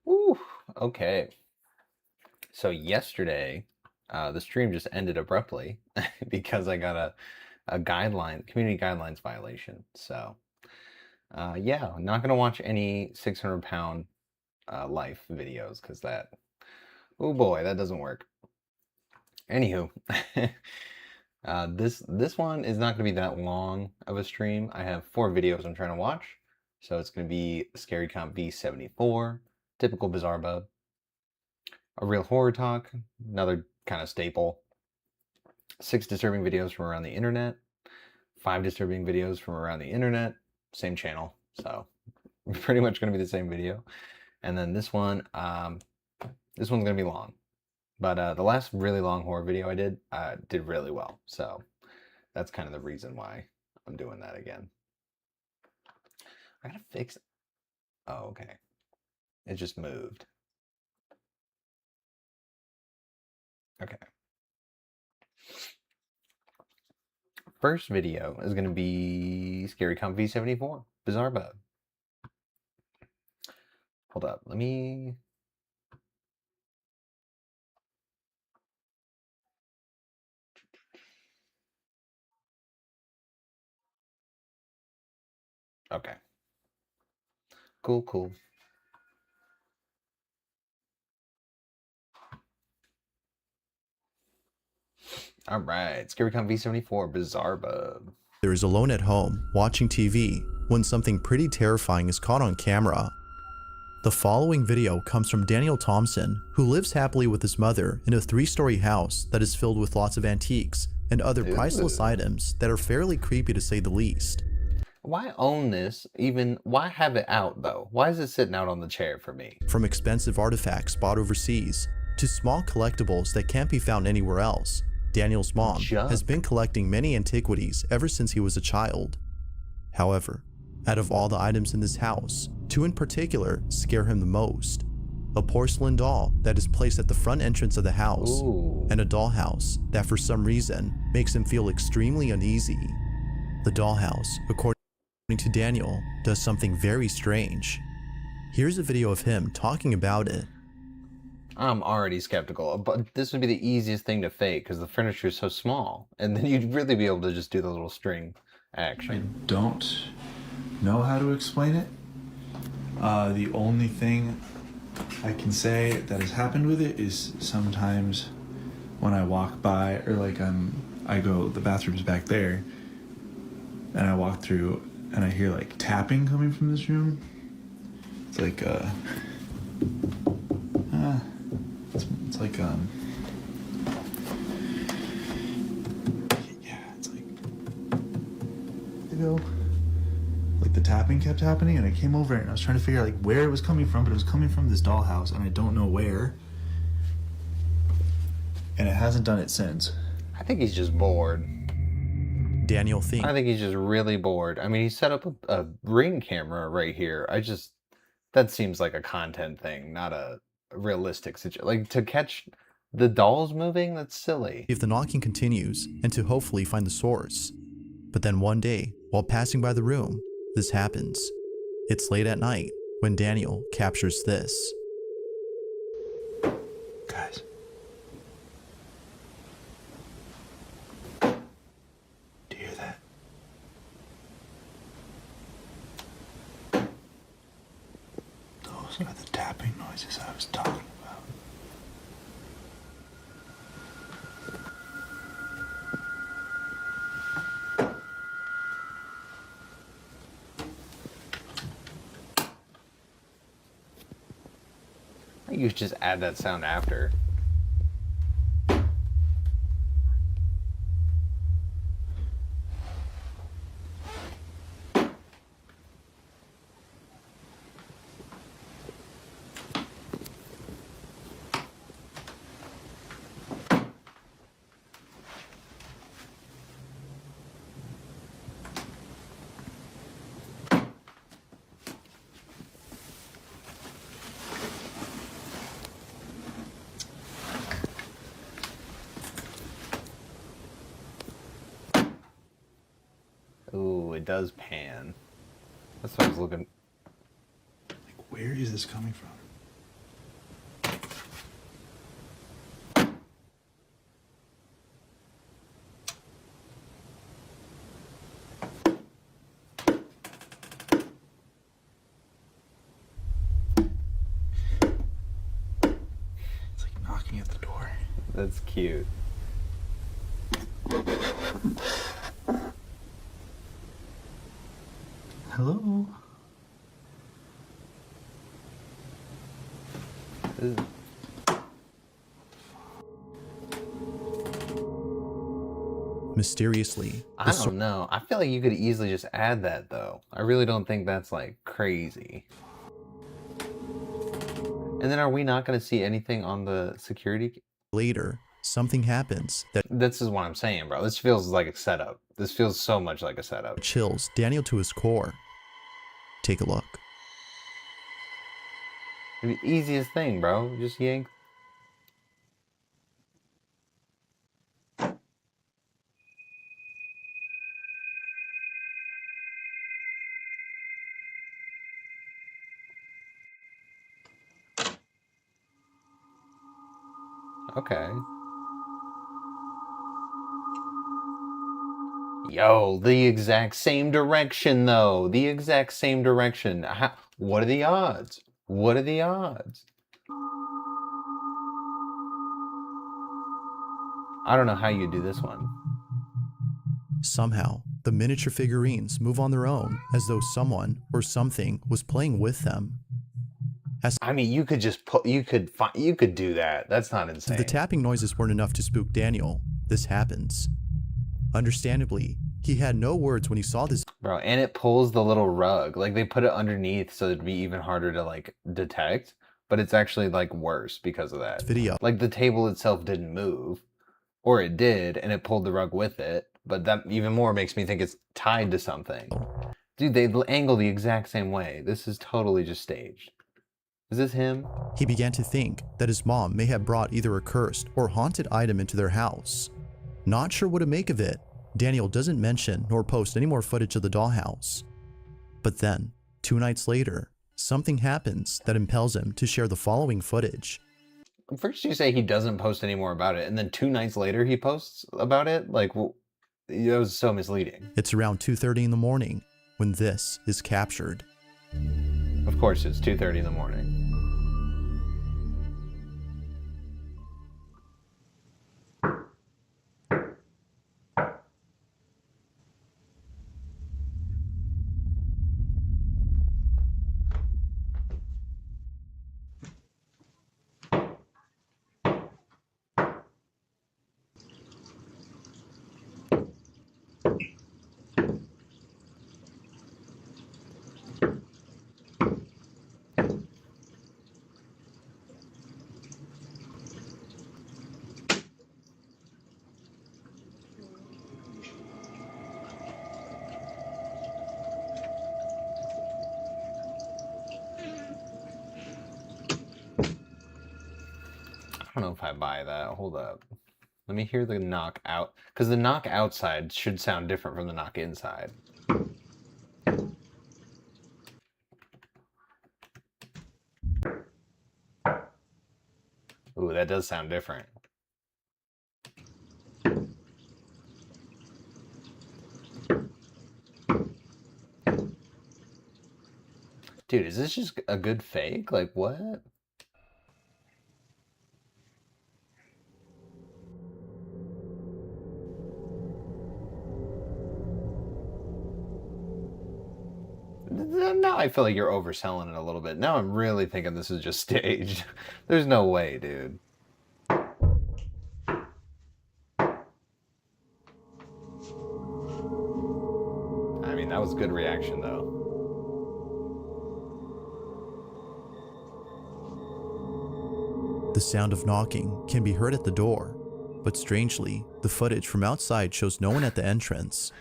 Ooh, okay. So yesterday, the stream just ended abruptly because I got a community guidelines violation. So, yeah, I'm not gonna watch any 600-pound life videos because oh boy, that doesn't work. Anywho, this one is not gonna be that long of a stream. I have 4 videos I'm trying to watch, so it's gonna be Scary Comp V74, Typical Bizarre Bub, a real horror talk, another kind of staple, 6 disturbing videos from around the internet, 5 disturbing videos from around the internet, same channel, so pretty much going to be the same video. And then this one's going to be long, but the last really long horror video I did really well, so that's kind of the reason why I'm doing that again. I gotta fix it. Oh, okay. It just moved. Okay. First video is going to be Scary Comp V74, Bizarre Bug. Hold up, let me... Okay. Cool, cool. All right, Scary Comp V74, Bizarre Bub. There is alone at home, watching TV, when something pretty terrifying is caught on camera. The following video comes from Daniel Thompson, who lives happily with his mother in a 3-story house that is filled with lots of antiques and other priceless items that are fairly creepy to say the least. Why own this? Why have it out though? Why is it sitting out on the chair for me? From expensive artifacts bought overseas to small collectibles that can't be found anywhere else, Daniel's mom has been collecting many antiquities ever since he was a child. However, out of all the items in this house, 2 in particular scare him the most. A porcelain doll that is placed at the front entrance of the house, and a dollhouse that for some reason makes him feel extremely uneasy. The dollhouse, according to Daniel, does something very strange. Here's a video of him talking about it. I'm already skeptical, but this would be the easiest thing to fake because the furniture is so small, and then you'd really be able to just do the little string action. I don't know how to explain it. The only thing I can say that has happened with it is sometimes when I walk by, or the bathroom's back there, and I walk through and I hear like tapping coming from this room. It's like it's like yeah, it's like like the tapping kept happening, and I came over and I was trying to figure out like where it was coming from, but it was coming from this dollhouse, and I don't know where. And it hasn't done it since. I think he's just bored. Daniel thinks. I think he's just really bored. I mean, he set up a Ring camera right here. That seems like a content thing, not a realistic situation. Like, to catch the dolls moving, that's silly. If the knocking continues, and to hopefully find the source. But then one day, while passing by the room, this happens. It's late at night when Daniel captures this. Guys. Do you hear that? Those are the tapping noises I was talking about. You should just add that sound after. Ooh, it does pan. That's what I was looking. Like, where is this coming from? That's cute. Hello? Mysteriously, I don't know. I feel like you could easily just add that, though. I really don't think that's, like, crazy. And then are we not going to see anything on the security? Later, something happens that This is what I'm saying, bro. This feels like a setup. This feels so much like a setup. chills Daniel to his core. Take a look. The easiest thing, bro. Just yank. Okay. Yo, the exact same direction, though. The exact same direction. What are the odds? What are the odds? I don't know how you do this one. Somehow, the miniature figurines move on their own as though someone or something was playing with them. I mean, you could just put, you could do that. That's not insane. If the tapping noises weren't enough to spook Daniel, this happens. Understandably, he had no words when he saw this. Bro, and it pulls the little rug. Like, they put it underneath so it'd be even harder to, like, detect. But it's actually, like, worse because of that. Video. Like, the table itself didn't move. Or it did, and it pulled the rug with it. But that even more makes me think it's tied to something. Dude, they angle the exact same way. This is totally just staged. Is this him? He began to think that his mom may have brought either a cursed or haunted item into their house. Not sure what to make of it, Daniel doesn't mention nor post any more footage of the dollhouse. But then, 2 nights later, something happens that impels him to share the following footage. First you say he doesn't post any more about it, and then 2 nights later he posts about it? Like, well, that was so misleading. It's around 2:30 in the morning when this is captured. Of course, it's 2:30 in the morning. I don't know if I buy that. Hold up. Let me hear the knock out. Because the knock outside should sound different from the knock inside. Ooh, that does sound different. Dude, is this just a good fake? Like, what? Now I feel like you're overselling it a little bit. Now I'm really thinking this is just staged. There's no way, dude. I mean, that was good reaction, though. The sound of knocking can be heard at the door, but strangely, the footage from outside shows no one at the entrance.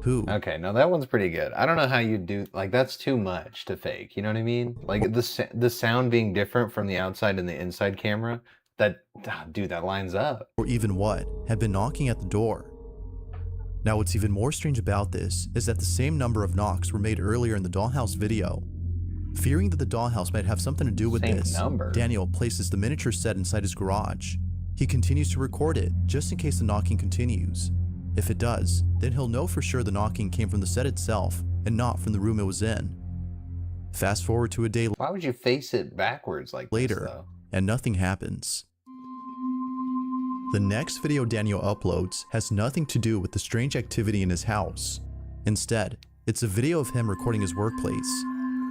Who? Okay, no, that one's pretty good. I don't know how you do, like, that's too much to fake, you know what I mean? Like, the sound being different from the outside and the inside camera, dude, that lines up. Or even what had been knocking at the door. Now, what's even more strange about this is that the same number of knocks were made earlier in the dollhouse video. Fearing that the dollhouse might have something to do with this, Daniel places the miniature set inside his garage. He continues to record it just in case the knocking continues. If it does, then he'll know for sure the knocking came from the set itself and not from the room it was in. Fast forward to a day Why would you face it backwards like later, this, though? and nothing happens. The next video Daniel uploads has nothing to do with the strange activity in his house. Instead, it's a video of him recording his workplace.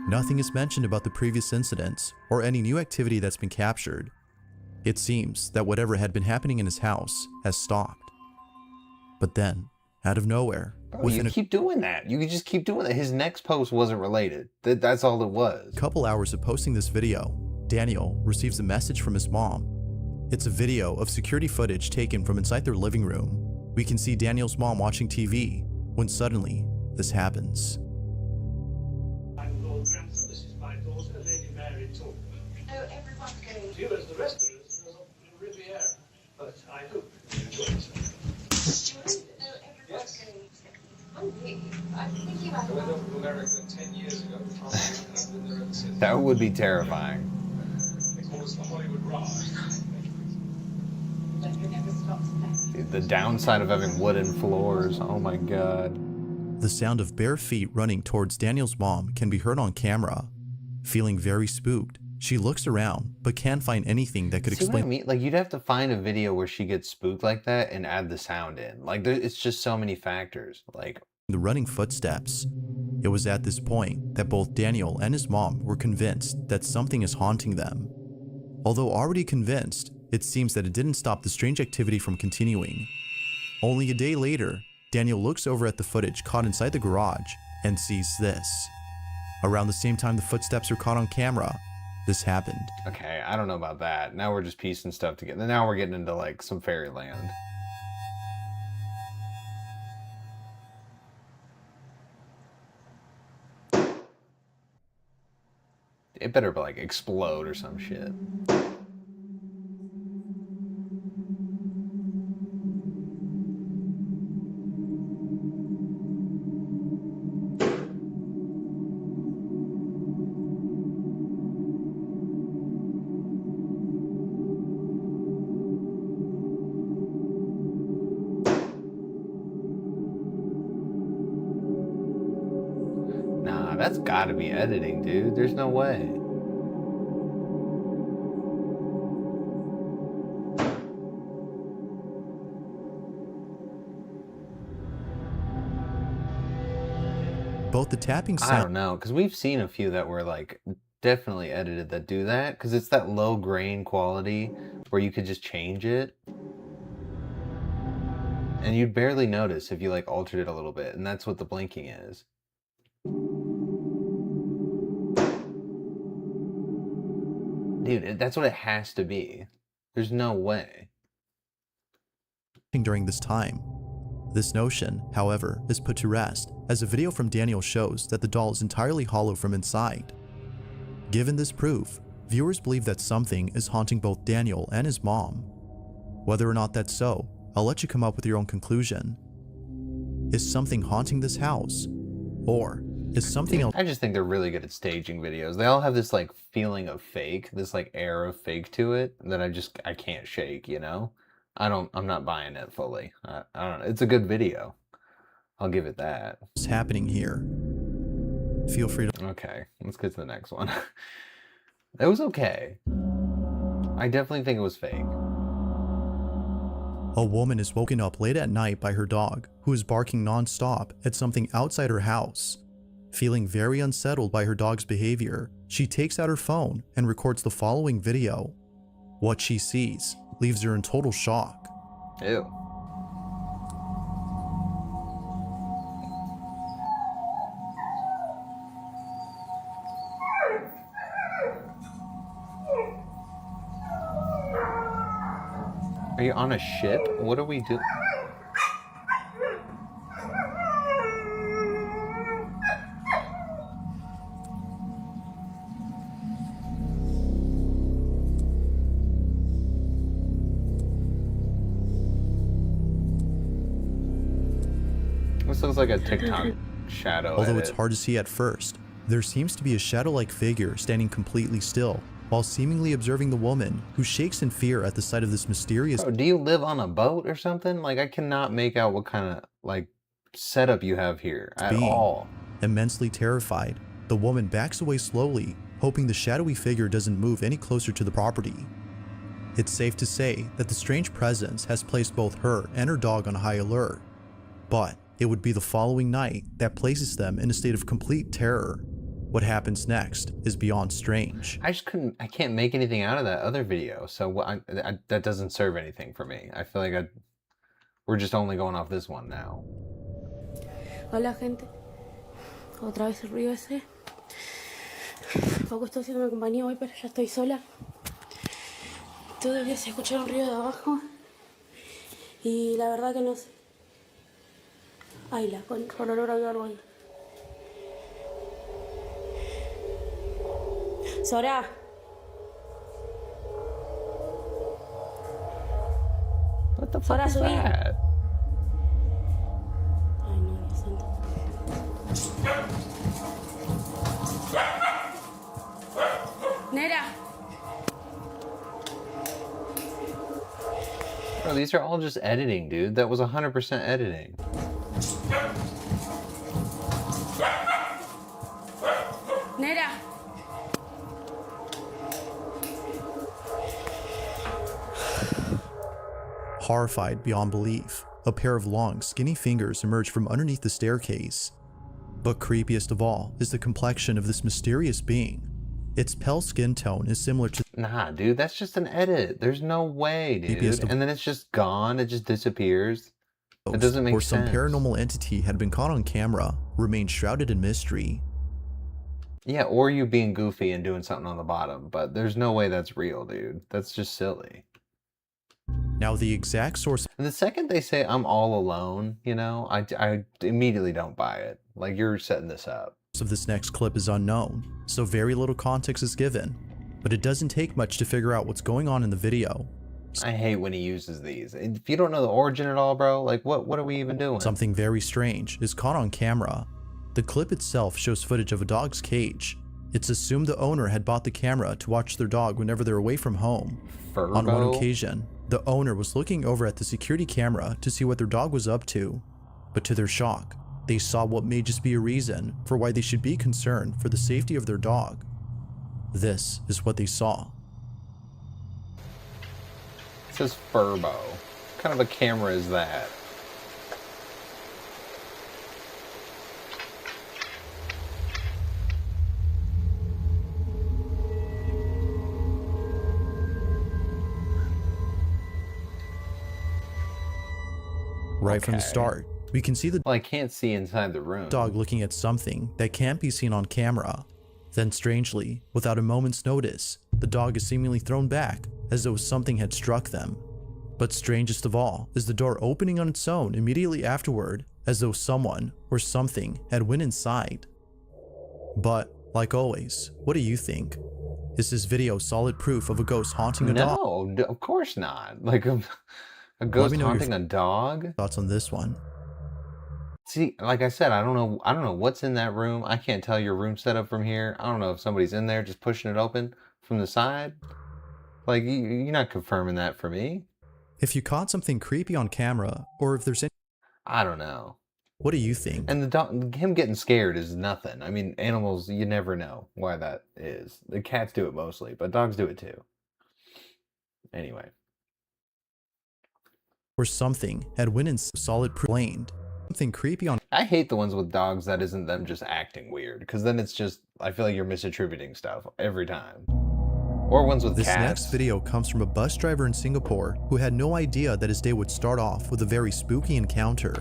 Nothing is mentioned about the previous incidents or any new activity that's been captured. It seems that whatever had been happening in his house has stopped. But then, out of nowhere, Bro, you keep doing that. You can just keep doing that. His next post wasn't related. That's all it was. a couple hours of posting this video, Daniel receives a message from his mom. It's a video of security footage taken from inside their living room. We can see Daniel's mom watching TV when suddenly this happens. I'm Lord Grantham. This is my daughter, Lady Mary Talk. Oh, everyone's going. You, as the rest of us, are on the Riviera. But I hope you enjoy yourself. Stuart? No, everyone's Yes. going. Hungry? I'm thinking about I went over to America 10 years ago. And I've been there ever since. That would be terrifying. They call us the Hollywood Rise. Don't you never stop playing. The downside of having wooden floors. Oh my god. The sound of bare feet running towards Daniel's mom can be heard on camera. Feeling very spooked, she looks around but can't find anything that could See what I explain mean? Like, you'd have to find a video where she gets spooked like that and add the sound in. Like, it's just so many factors. Like, the running footsteps. It was at this point that both Daniel and his mom were convinced that something is haunting them. Although already convinced, it seems that it didn't stop the strange activity from continuing. Only a day later, Daniel looks over at the footage caught inside the garage and sees this. Around the same time the footsteps are caught on camera, this happened. okay, I don't know about that. Now we're just piecing stuff together. Now we're getting into, like, some fairyland. It better, like, explode or some shit. Nah, that's gotta be editing, dude. There's no way. Both the tapping I sound don't know, because we've seen a few that were, like, definitely edited that do that, because it's that low grain quality where you could just change it. And you'd barely notice if you, like, altered it a little bit, and that's what the blinking is. Dude, that's what it has to be. There's no way. during this time. This notion, however, is put to rest as a video from Daniel shows that the doll is entirely hollow from inside. Given this proof, viewers believe that something is haunting both Daniel and his mom. Whether or not that's so, I'll let you come up with your own conclusion. Is something haunting this house? Or is something else? I just think they're really good at staging videos. They all have this, like, feeling of fake, this, like, air of fake to it that I can't shake, you know? I'm not buying it fully. I don't know. It's a good video. I'll give it that. What's happening here? Feel free to. Okay, let's get to the next one. It was okay. I definitely think it was fake. A woman is woken up late at night by her dog, who is barking non-stop at something outside her house. Feeling very unsettled by her dog's behavior, she takes out her phone and records the following video. What she sees leaves her in total shock. Ew. Are you on a ship? What are we doing? This looks like a TikTok shadow. Although edit. it's hard to see at first, there seems to be a shadow-like figure standing completely still, while seemingly observing the woman, who shakes in fear at the sight of this mysterious. Bro, do you live on a boat or something? Like, I cannot make out what kind of, like, setup you have here at being. all. Immensely terrified, the woman backs away slowly, hoping the shadowy figure doesn't move any closer to the property. It's safe to say that the strange presence has placed both her and her dog on high alert. But it would be the following night that places them in a state of complete terror. What happens next is beyond strange. I can't make anything out of that other video, so that doesn't serve anything for me. I feel like we're just only going off this one now. Hola, gente. Otra vez el ruido ese. Poco estoy haciendo compañía hoy, pero ya estoy sola. Todavía se escucha un ruido de abajo. Y la verdad que no sé. Ay, la concha, por olor hay algo ahí. Soudah. What the fuck Soudah, is subí. that? Ay, no, Dios santo. Nera. Bro, these are all just editing, dude. That was 100% editing. Nera. Horrified beyond belief, a pair of long, skinny fingers emerge from underneath the staircase. But creepiest of all is the complexion of this mysterious being. Its pale skin tone is similar to Nah, dude, that's just an edit. There's no way, dude. And then it's just gone. It just disappears. It doesn't make or sense. some paranormal entity had been caught on camera, remained shrouded in mystery. Yeah, or you being goofy and doing something on the bottom, but there's no way that's real, dude. That's just silly. Now the exact source And the second they say I'm all alone, you know, I immediately don't buy it. Like, you're setting this up. of this next clip is unknown, so very little context is given, but it doesn't take much to figure out what's going on in the video. I hate when he uses these. If you don't know the origin at all, bro, like what are we even doing? Something very strange is caught on camera. The clip itself shows footage of a dog's cage. It's assumed the owner had bought the camera to watch their dog whenever they're away from home. Furbo? On one occasion, the owner was looking over at the security camera to see what their dog was up to, but to their shock, they saw what may just be a reason for why they should be concerned for the safety of their dog. This is what they saw. It says Furbo. What kind of a camera is that? Right from the Okay. start, we can see the Well, I can't see inside the room. dog looking at something that can't be seen on camera. Then strangely, without a moment's notice, the dog is seemingly thrown back as though something had struck them. But strangest of all is the door opening on its own immediately afterward, as though someone or something had went inside. But, like always, what do you think? Is this video solid proof of a ghost haunting a dog? No, of course not. Like a ghost me know your haunting a dog? Thoughts on this one? See, like I said, I don't know what's in that room. I can't tell your room setup from here. I don't know if somebody's in there just pushing it open from the side. Like, you're not confirming that for me. If you caught something creepy on camera, or if there's any, I don't know. what do you think? And the dog, him getting scared is nothing. I mean, animals, you never know why that is. The cats do it mostly, but dogs do it too. Anyway. Or something had went in solid blamed. Something creepy on I hate the ones with dogs that isn't them just acting weird, because then it's just, I feel like you're misattributing stuff every time. Or ones with this cats. next video comes from a bus driver in Singapore who had no idea that his day would start off with a very spooky encounter.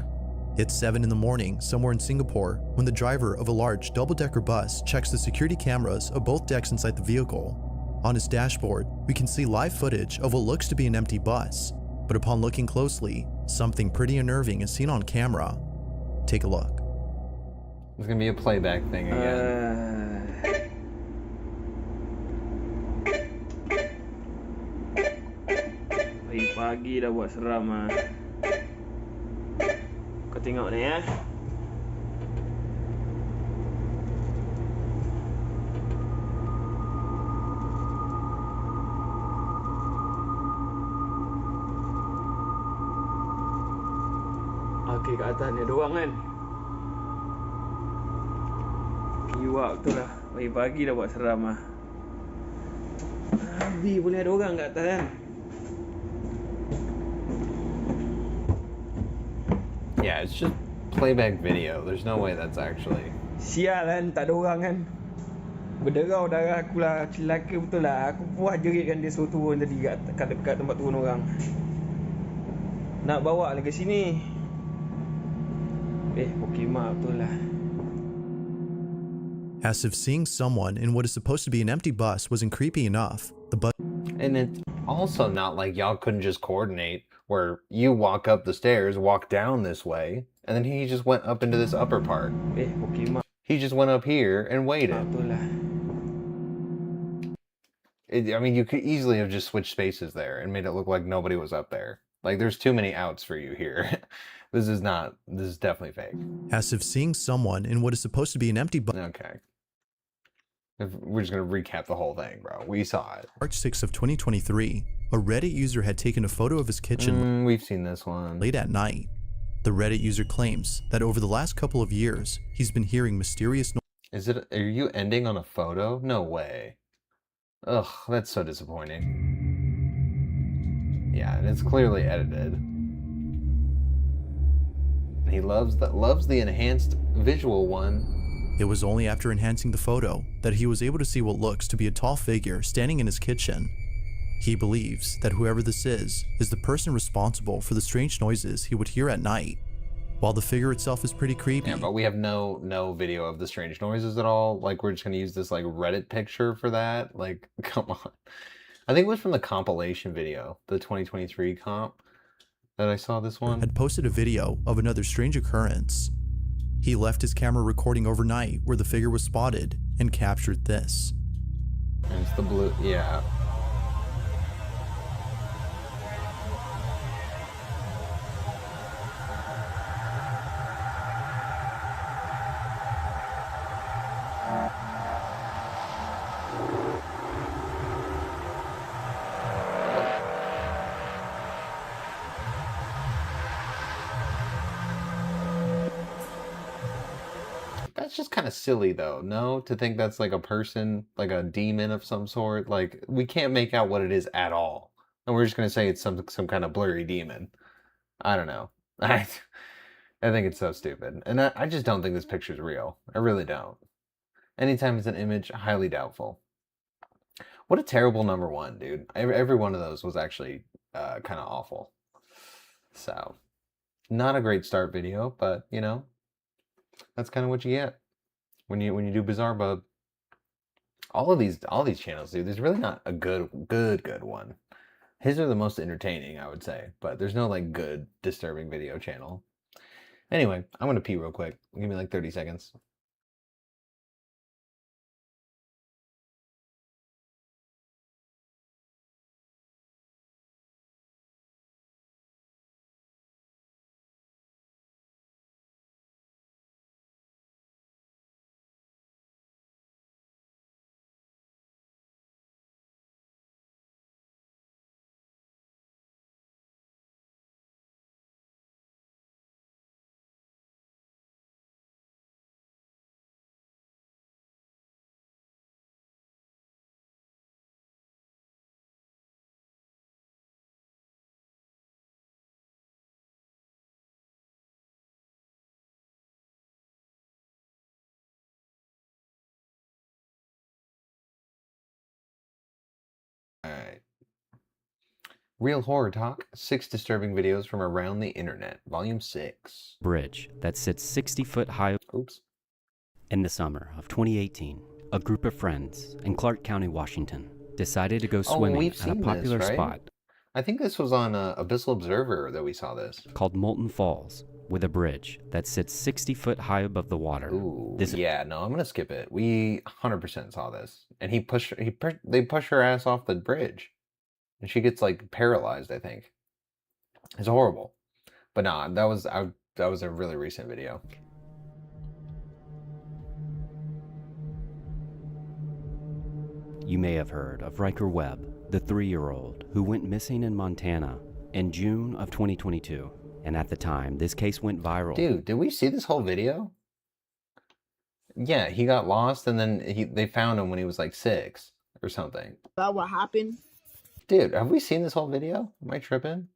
It's 7 in the morning somewhere in Singapore when the driver of a large double-decker bus checks the security cameras of both decks inside the vehicle. On his dashboard, we can see live footage of what looks to be an empty bus, but upon looking closely, something pretty unnerving is seen on camera. Take a look. It's gonna be a playback thing again. Pagi dah buat seram ah. Kau tengok ni eh. Okey, kat atas ni ada orang kan. Kiwak tu lah. Pagi-pagi dah buat seram ah. Habis boleh ada orang kat atas kan. Yeah, it's just playback video. There's no way that's actually... Sial kan, tak ada orang kan. Berderau darah aku lah, celaka betul lah. Aku puas jerit kan dia suruh turun tadi kat tempat turun orang. Nak bawa lah ke sini. Pokemon betul lah. As if seeing someone in what is supposed to be an empty bus wasn't creepy enough, the bus... And it's also not like y'all couldn't just coordinate where you walk up the stairs, walk down this way, and then he just went up into this upper part. Pokemon He just went up here and waited. betul lah. I mean, you could easily have just switched spaces there and made it look like nobody was up there. Like, there's too many outs for you here. This is definitely fake. As if seeing someone in what is supposed to be an empty bus... Okay. We're just going to recap the whole thing, bro. We saw it. March 6th of 2023, a Reddit user had taken a photo of his kitchen We've seen this one. late at night. The Reddit user claims that over the last couple of years, he's been hearing mysterious noises. Are you ending on a photo? No way. Ugh, that's so disappointing. Yeah, and it's clearly edited. He loves the enhanced visual one. It was only after enhancing the photo that he was able to see what looks to be a tall figure standing in his kitchen. He believes that whoever this is the person responsible for the strange noises he would hear at night. While the figure itself is pretty creepy. Yeah, but we have no video of the strange noises at all. Like, we're just gonna use this like Reddit picture for that. Like, come on. I think it was from the compilation video, the 2023 comp, that I saw this one. Had posted a video of another strange occurrence. He left his camera recording overnight where the figure was spotted and captured this. And it's the blue, yeah. That's just kind of silly though, no? To think that's like a person, like a demon of some sort. Like, we can't make out what it is at all. And we're just gonna say it's some kind of blurry demon. I don't know. I think it's so stupid. And I just don't think this picture's real. I really don't. Anytime it's an image, highly doubtful. What a terrible number one, dude. Every one of those was actually kind of awful. So, not a great start video, but you know, that's kind of what you get when you do Bizarre Bub. All these channels, dude. There's really not a good one. His are the most entertaining, I would say, but there's no like good disturbing video channel. Anyway, I'm gonna pee real quick. Give me like 30 seconds. Alright. Real Horror Talk, 6 disturbing videos from around the internet, volume 6. Bridge that sits 60 foot high. Oops. In the summer of 2018, a group of friends in Clark County, Washington, decided to go swimming we've at a seen popular this, right? spot I think this was on Abyssal Observer that we saw this. called Molten Falls, with a bridge that sits 60 foot high above the water. Ooh, This- yeah, no, I'm gonna skip it. We 100% saw this, and they push her ass off the bridge, and she gets like paralyzed. I think it's horrible, but nah, that was a really recent video. You may have heard of Riker Webb, the 3-year-old who went missing in Montana in June of 2022. And at the time, this case went viral. Dude, did we see this whole video? Yeah, he got lost, and then they found him when he was like 6 or something. That what happened? Dude, have we seen this whole video? Am I tripping?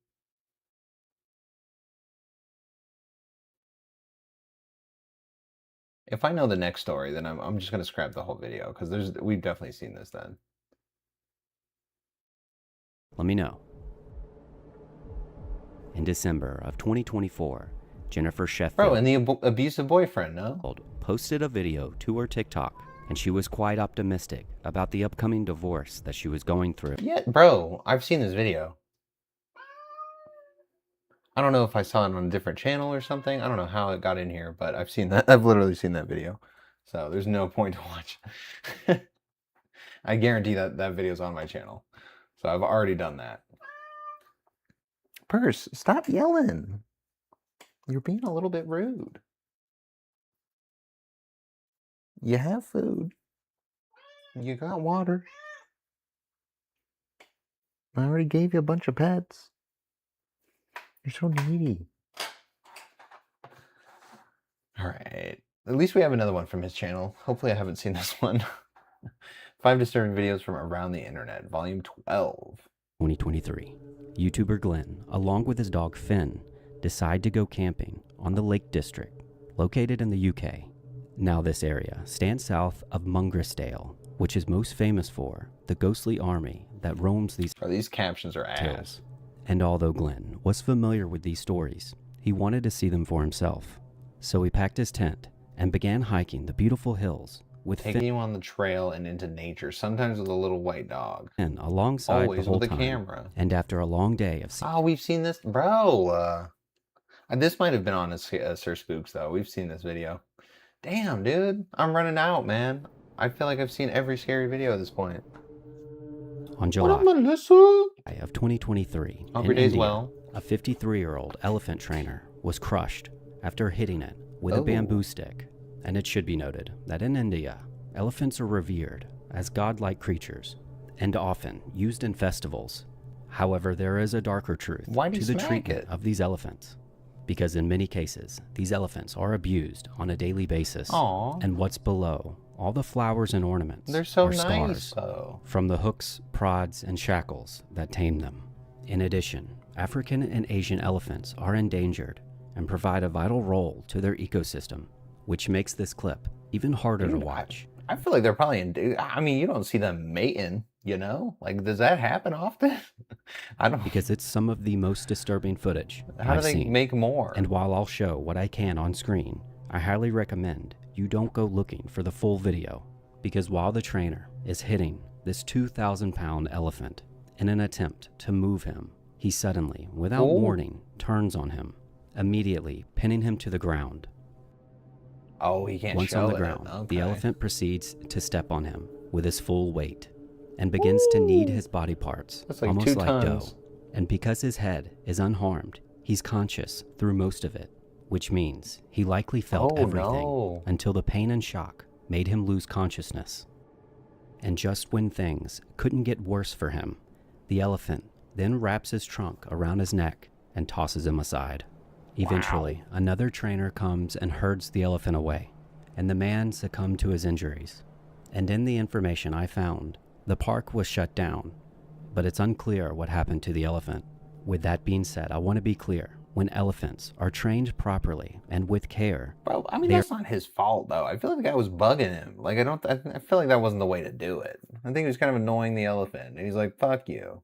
If I know the next story, then I'm just gonna scrap the whole video because we've definitely seen this then. Let me know. In December of 2024, Jennifer Sheffield Bro, and the abusive boyfriend, no? posted a video to her TikTok, and she was quite optimistic about the upcoming divorce that she was going through. Yeah, bro, I've seen this video. I don't know if I saw it on a different channel or something. I don't know how it got in here, but I've seen that. I've literally seen that video. So there's no point to watch. I guarantee that that video's on my channel. So I've already done that. Purse, stop yelling. You're being a little bit rude. You have food. You got water. I already gave you a bunch of pets. You're so needy. All right. At least we have another one from his channel. Hopefully I haven't seen this one. 5 disturbing videos from around the internet, volume 12. 2023. YouTuber Glenn, along with his dog Finn, decide to go camping on the Lake District, located in the UK. Now this area stands south of Mungrisdale, which is most famous for the ghostly army that roams these captions are ass. hills. And although Glenn was familiar with these stories, he wanted to see them for himself. So he packed his tent and began hiking the beautiful hills with Taking Finn you on the trail and into nature, sometimes with a little white dog. alongside Always the whole with a time. camera. And after a long day of Oh, we've seen this, bro. This might have been on Sir Spooks though. We've seen this video. Damn, dude, I'm running out, man. I feel like I've seen every scary video at this point. on July What up, Melissa? of 2023, Hope in your day's India, well. a 53-year-old elephant trainer was crushed after hitting it with a bamboo stick. And it should be noted that in India, elephants are revered as godlike creatures and often used in festivals. However, there is a darker truth Why'd to he the smack treatment it? of these elephants, because in many cases, these elephants are abused on a daily basis. Aw. And what's below all the flowers and ornaments They're so are nice, scars though. from the hooks, prods, and shackles that tame them. In addition, African and Asian elephants are endangered and provide a vital role to their ecosystem, which makes this clip even harder to Dude, watch. I feel like they're probably I mean, you don't see them mating, you know? Like, does that happen often? I don't. Because it's some of the most disturbing footage How do I've they seen. make more? And while I'll show what I can on screen, I highly recommend you don't go looking for the full video, because while the trainer is hitting this 2,000-pound elephant in an attempt to move him, he suddenly, without warning, turns on him, immediately pinning him to the ground. Oh, he can't Once show on the it. ground, Okay. the elephant proceeds to step on him with his full weight and begins to knead his body parts, That's like almost 2 like tons. dough. And because his head is unharmed, he's conscious through most of it, which means he likely felt Oh, everything no. until the pain and shock made him lose consciousness. And just when things couldn't get worse for him, the elephant then wraps his trunk around his neck and tosses him aside. Eventually, another trainer comes and herds the elephant away, and the man succumbed to his injuries. And in the information I found, the park was shut down, but it's unclear what happened to the elephant. With that being said, I want to be clear. When elephants are trained properly and with care, Bro, I mean, they're- that's not his fault, though. I feel like the guy was bugging him. Like, I feel like that wasn't the way to do it. I think he was kind of annoying the elephant. And he's like, fuck you.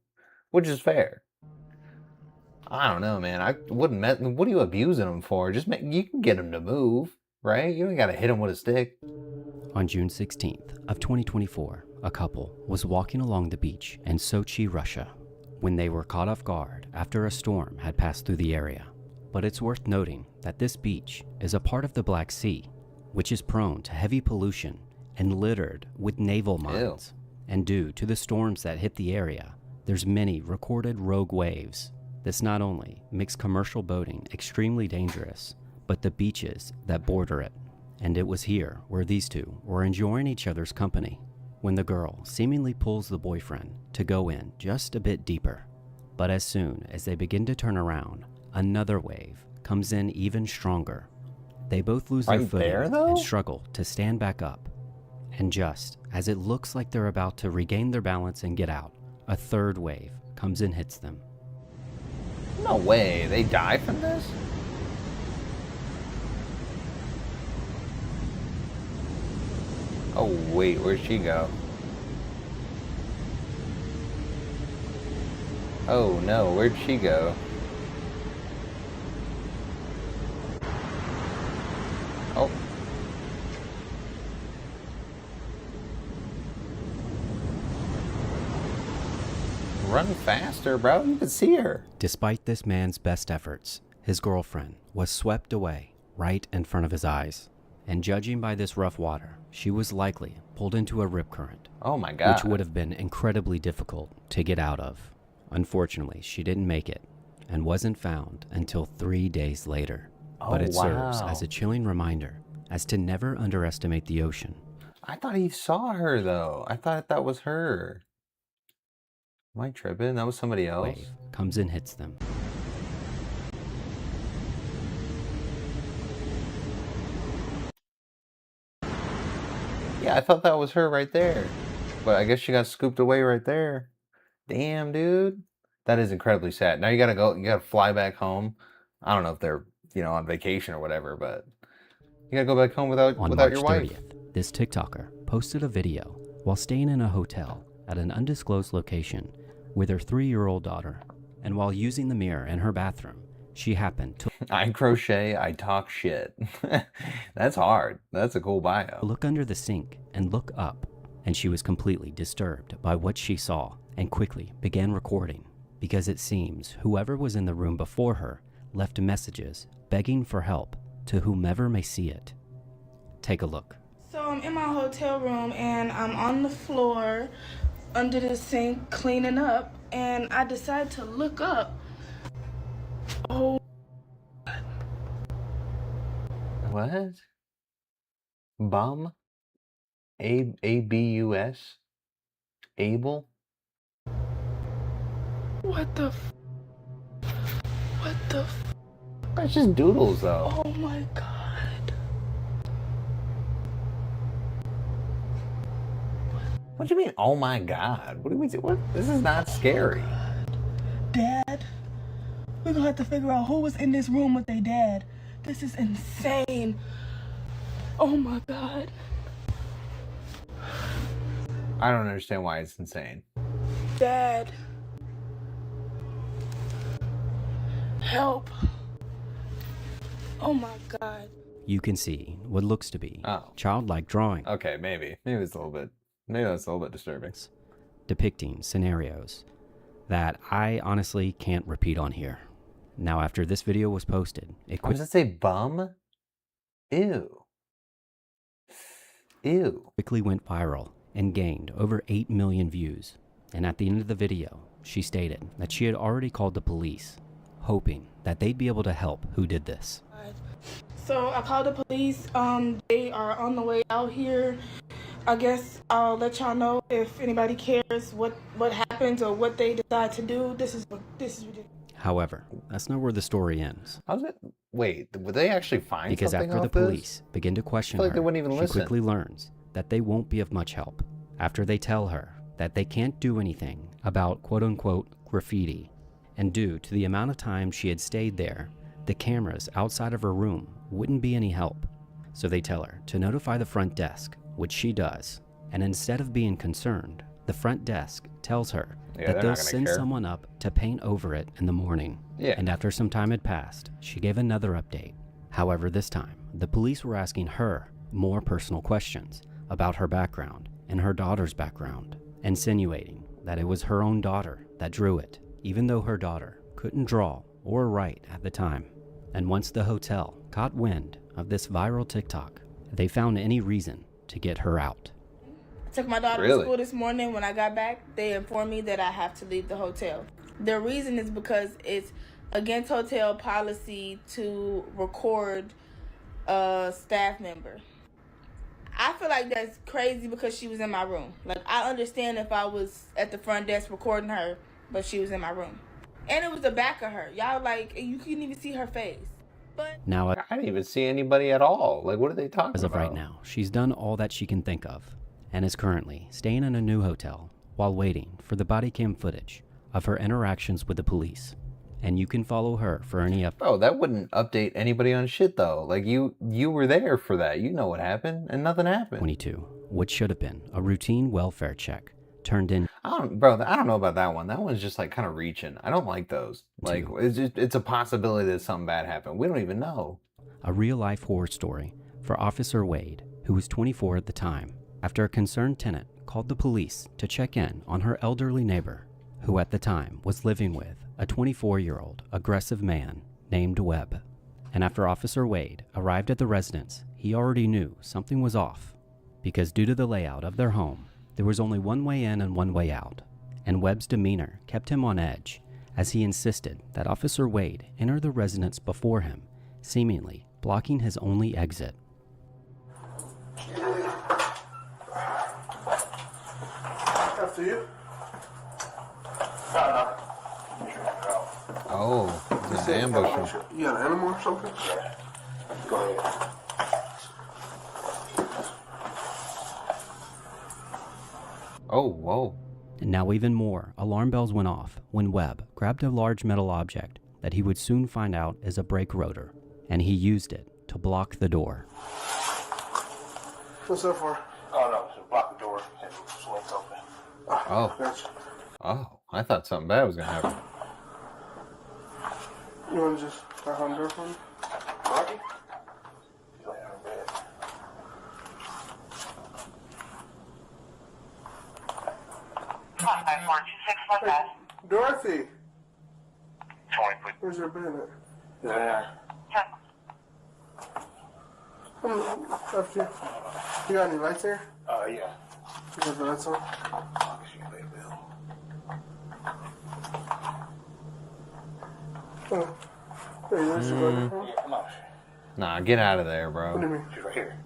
Which is fair. I don't know, man. I wouldn't what are you abusing him for? You can get him to move, right? You don't gotta hit him with a stick. On June 16th of 2024, a couple was walking along the beach in Sochi, Russia, when they were caught off guard after a storm had passed through the area. But it's worth noting that this beach is a part of the Black Sea, which is prone to heavy pollution and littered with naval mines. And due to the storms that hit the area, there's many recorded rogue waves. This not only makes commercial boating extremely dangerous, but the beaches that border it. And it was here where these two were enjoying each other's company when the girl seemingly pulls the boyfriend to go in just a bit deeper. But as soon as they begin to turn around, another wave comes in even stronger. They both lose their Right footing there, though? and struggle to stand back up. And just as it looks like they're about to regain their balance and get out, a third wave comes and hits them. No way. They die from this? Oh, wait, where'd she go? Oh, no, where'd she go? Oh. Run faster, bro. You can see her. Despite this man's best efforts, his girlfriend was swept away right in front of his eyes. And judging by this rough water, she was likely pulled into a rip current. Oh my God. Which would have been incredibly difficult to get out of. Unfortunately, she didn't make it and wasn't found until 3 days later. But it serves as a chilling reminder as to never underestimate the ocean. I thought he saw her, though. I thought that was her. Am I tripping? That was somebody else. Wave comes and hits them. Yeah, I thought that was her right there. But I guess she got scooped away right there. Damn, dude. That is incredibly sad. Now you gotta fly back home. I don't know if they're, on vacation or whatever, but you gotta go back home without your wife. 30th, this TikToker posted a video while staying in a hotel at an undisclosed location with her 3-year-old daughter. And while using the mirror in her bathroom, she happened to I crochet, I talk shit. That's hard. That's a cool bio. look under the sink and look up, and she was completely disturbed by what she saw and quickly began recording because it seems whoever was in the room before her left messages begging for help to whomever may see it. Take a look. So I'm in my hotel room and I'm on the floor under the sink cleaning up, and I decide to look up. Oh. What? Bum? A-B-U-S? Abel? What the That's just doodles, though. Oh my God. What do you mean, oh my God? What do we do? What? This is not scary. Dad, we're gonna have to figure out who was in this room with their dad. This is insane. Oh my God. I don't understand why it's insane. Dad. Help. Oh my God. You can see what looks to be childlike drawing. Okay, maybe. Maybe that's a little bit disturbing. Depicting scenarios that I honestly can't repeat on here. Now, after this video was posted, it Does it say bum? Ew. Ew. quickly went viral and gained over 8 million views. And at the end of the video, she stated that she had already called the police, hoping that they'd be able to help who did this. So I called the police. They are on the way out here. I guess I'll let y'all know if anybody cares what happens or what they decide to do. This is ridiculous. However, that's not where the story ends. How's it? Wait, would they actually find Because something after the off this? police begin to question I feel like her, they wouldn't even she listen. quickly learns that they won't be of much help after they tell her that they can't do anything about quote-unquote graffiti. And due to the amount of time she had stayed there, the cameras outside of her room wouldn't be any help. So they tell her to notify the front desk, which she does. And instead of being concerned, the front desk tells her that they'll send someone up to paint over it in the morning. Yeah. And after some time had passed, she gave another update. However, this time, the police were asking her more personal questions about her background and her daughter's background, insinuating that it was her own daughter that drew it, even though her daughter couldn't draw or write at the time. And once the hotel caught wind of this viral TikTok, they found any reason to get her out. Took my daughter to school this morning. When I got back, they informed me that I have to leave the hotel. The reason is because it's against hotel policy to record a staff member. I feel like that's crazy because she was in my room. Like, I understand if I was at the front desk recording her, but she was in my room. And it was the back of her. Y'all, like, you couldn't even see her face. But now, I didn't even see anybody at all. Like, what are they talking about? As of right now, she's done all that she can think of and is currently staying in a new hotel while waiting for the body cam footage of her interactions with the police. And you can follow her for any updates. Bro, that wouldn't update anybody on shit, though. Like, you were there for that. You know what happened, and nothing happened. 22. what should have been a routine welfare check turned in. I don't know about that one. That one's just like kind of reaching. I don't like those. Like it's a possibility that something bad happened. We don't even know. A real-life horror story for Officer Wade, who was 24 at the time, after a concerned tenant called the police to check in on her elderly neighbor, who at the time was living with a 24-year-old aggressive man named Webb. And after Officer Wade arrived at the residence, he already knew something was off, because due to the layout of their home, there was only one way in and one way out, and Webb's demeanor kept him on edge as he insisted that Officer Wade enter the residence before him, seemingly blocking his only exit. After you. Oh, it's an ambush. You got an animal or something? Go ahead. Oh, whoa. And now even more alarm bells went off when Webb grabbed a large metal object that he would soon find out is a brake rotor, and he used it to block the door. What's that for? Oh, no, to block the door and swings open. Oh. Gotcha. Oh, I thought something bad was going to happen. You want to just knock on the door for me? Rocky? He's laying on bed. Hey, Dorothy! 20 foot. Where's your bed at? Yeah. After you. You got any lights here? Yeah. You got the lights on? Oh. Hey, there's your bed. Yeah, come on. Nah, get out of there, bro. What do you mean? She's right here.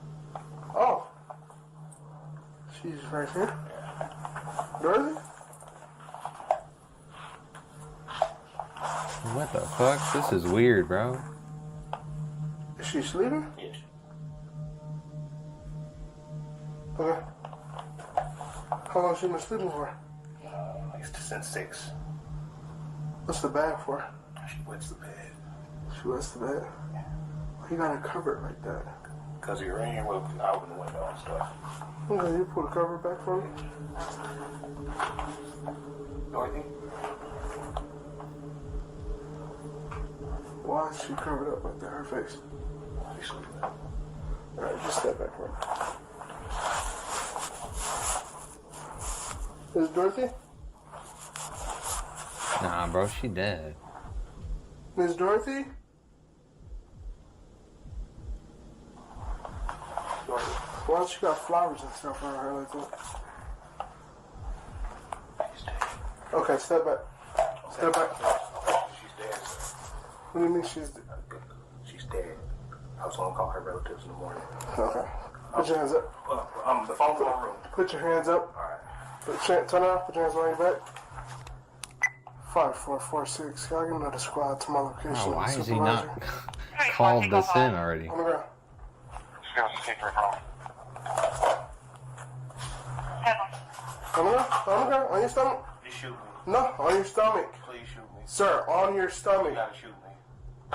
Oh. She's right here? Dorothy? What the fuck? This is weird, bro. Is she sleeping? Yes. Okay. How long has she been sleeping for? I guess since 6. What's the bag for? She wets the bed. She wets the bed? Why you gotta cover it like that? Because of your rain, well, I open the window and stuff. Okay, you pull the cover back for me? Dorothy? Why is she covered up like that? Her face. She's sleeping. Alright, just step back for me. Is it Dorothy? Nah, bro, she dead. Miss Dorothy? Dorothy? Why don't you got flowers and stuff around her like that? She's dead. Okay, step back. Step back. She's dead. What do you mean she's dead? She's dead. I was going to call her relatives in the morning. Okay. Put your hands up. The phone's in my room. Put your hands up. Alright. Turn around. Put your hands behind your back. 5446. Y'all give another squad to my location. Oh, why is he Supervisor. not called this in already? On the ground. She wants to take her phone. On the ground. On the ground. On your stomach. You shoot me. No, on your stomach. Please shoot me. Sir, on your You stomach. gotta shoot me.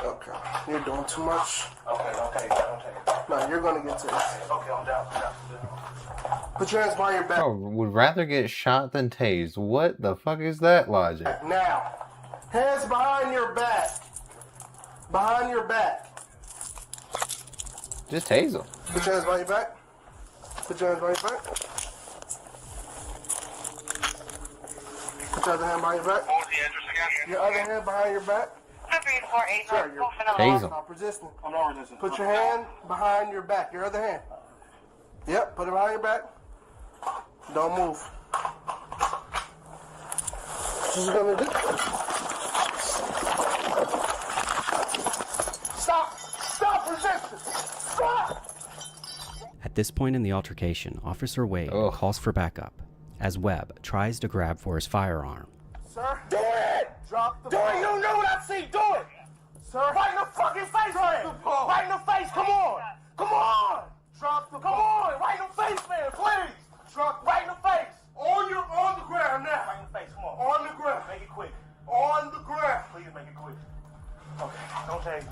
Okay. You're doing too much. Okay, don't take it. Don't take it. No, you're gonna get tased. Okay, I'm down. Put your hands behind your back. Bro, would rather get shot than tased. What the fuck is that logic? Now. Hands behind your back. Behind your back. Just tase him. Put your hands behind your back. Put your hands behind your back. Put your other hand behind your back. What was the address again? Your other hand behind your back. Sir, you're Tase him. stop resisting. I'm not resisting. Put your hand behind your back. Your other hand. Yep, put it behind your back. Don't move. What you gonna do? Stop! Stop resisting! Stop! At this point in the altercation, Officer Wade calls for backup as Webb tries to grab for his firearm. Sir? Do it! Drop the ball. Do it! You know what I see! Do it! Sir? Right in the fucking face, man! Right in the face! Come on! Come on! Drop the ball. Come on! Right in the face, man! Please! Drop right in the face! On the ground now! Right in the face, come on. On the ground! Make it quick. On the ground! Please make it quick. Okay, don't take it.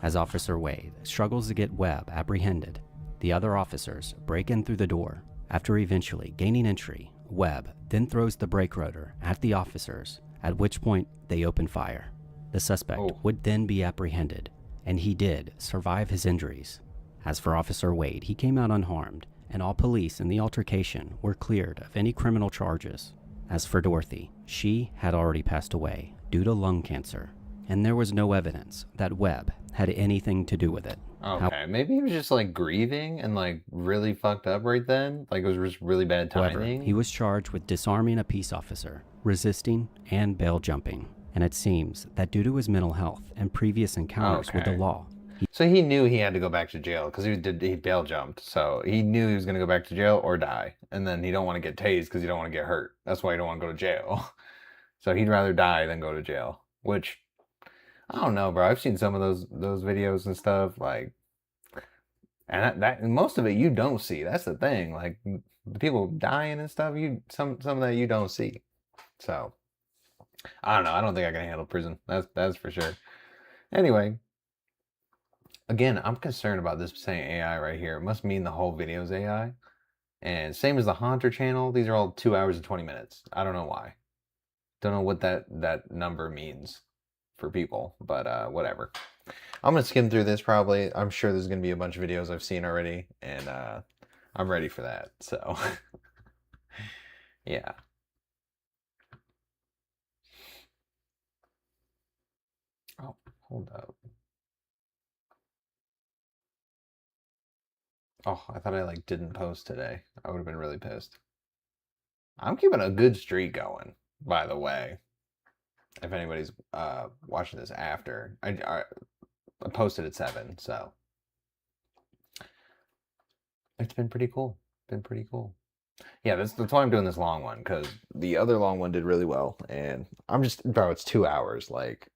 As Officer Wade struggles to get Webb apprehended, The other officers break in through the door. After eventually gaining entry, Webb then throws the brake rotor at the officers, at which point they open fire. The suspect would then be apprehended, and he did survive his injuries. As for Officer Wade, he came out unharmed, and all police in the altercation were cleared of any criminal charges. As for Dorothy, she had already passed away due to lung cancer, and there was no evidence that Webb had anything to do with it. Okay, maybe he was just like grieving and like really fucked up right then. Like it was just really bad timing. However, he was charged with disarming a peace officer, resisting, and bail jumping. And it seems that due to his mental health and previous encounters with the law, so he knew he had to go back to jail because he bail jumped. So he knew he was going to go back to jail or die. And then he don't want to get tased because he don't want to get hurt. That's why he don't want to go to jail. So he'd rather die than go to jail. Which, I don't know, bro. I've seen some of those videos and stuff. Like, and that most of it you don't see. That's the thing. Like, the people dying and stuff, some of that you don't see. So, I don't know. I don't think I can handle prison. That's for sure. Anyway. Again, I'm concerned about this saying AI right here. It must mean the whole video is AI. And same as the Haunter channel, these are all 2 hours and 20 minutes. I don't know why. Don't know what that number means for people, but whatever. I'm going to skim through this probably. I'm sure there's going to be a bunch of videos I've seen already, and I'm ready for that. So, yeah. Oh, hold up. Oh, I thought I like didn't post today. I would have been really pissed. I'm keeping a good streak going, by the way. If anybody's watching this after, I posted at 7, so it's been pretty cool. Yeah, that's why I'm doing this long one, because the other long one did really well, and I'm just, bro, it's 2 hours. Like,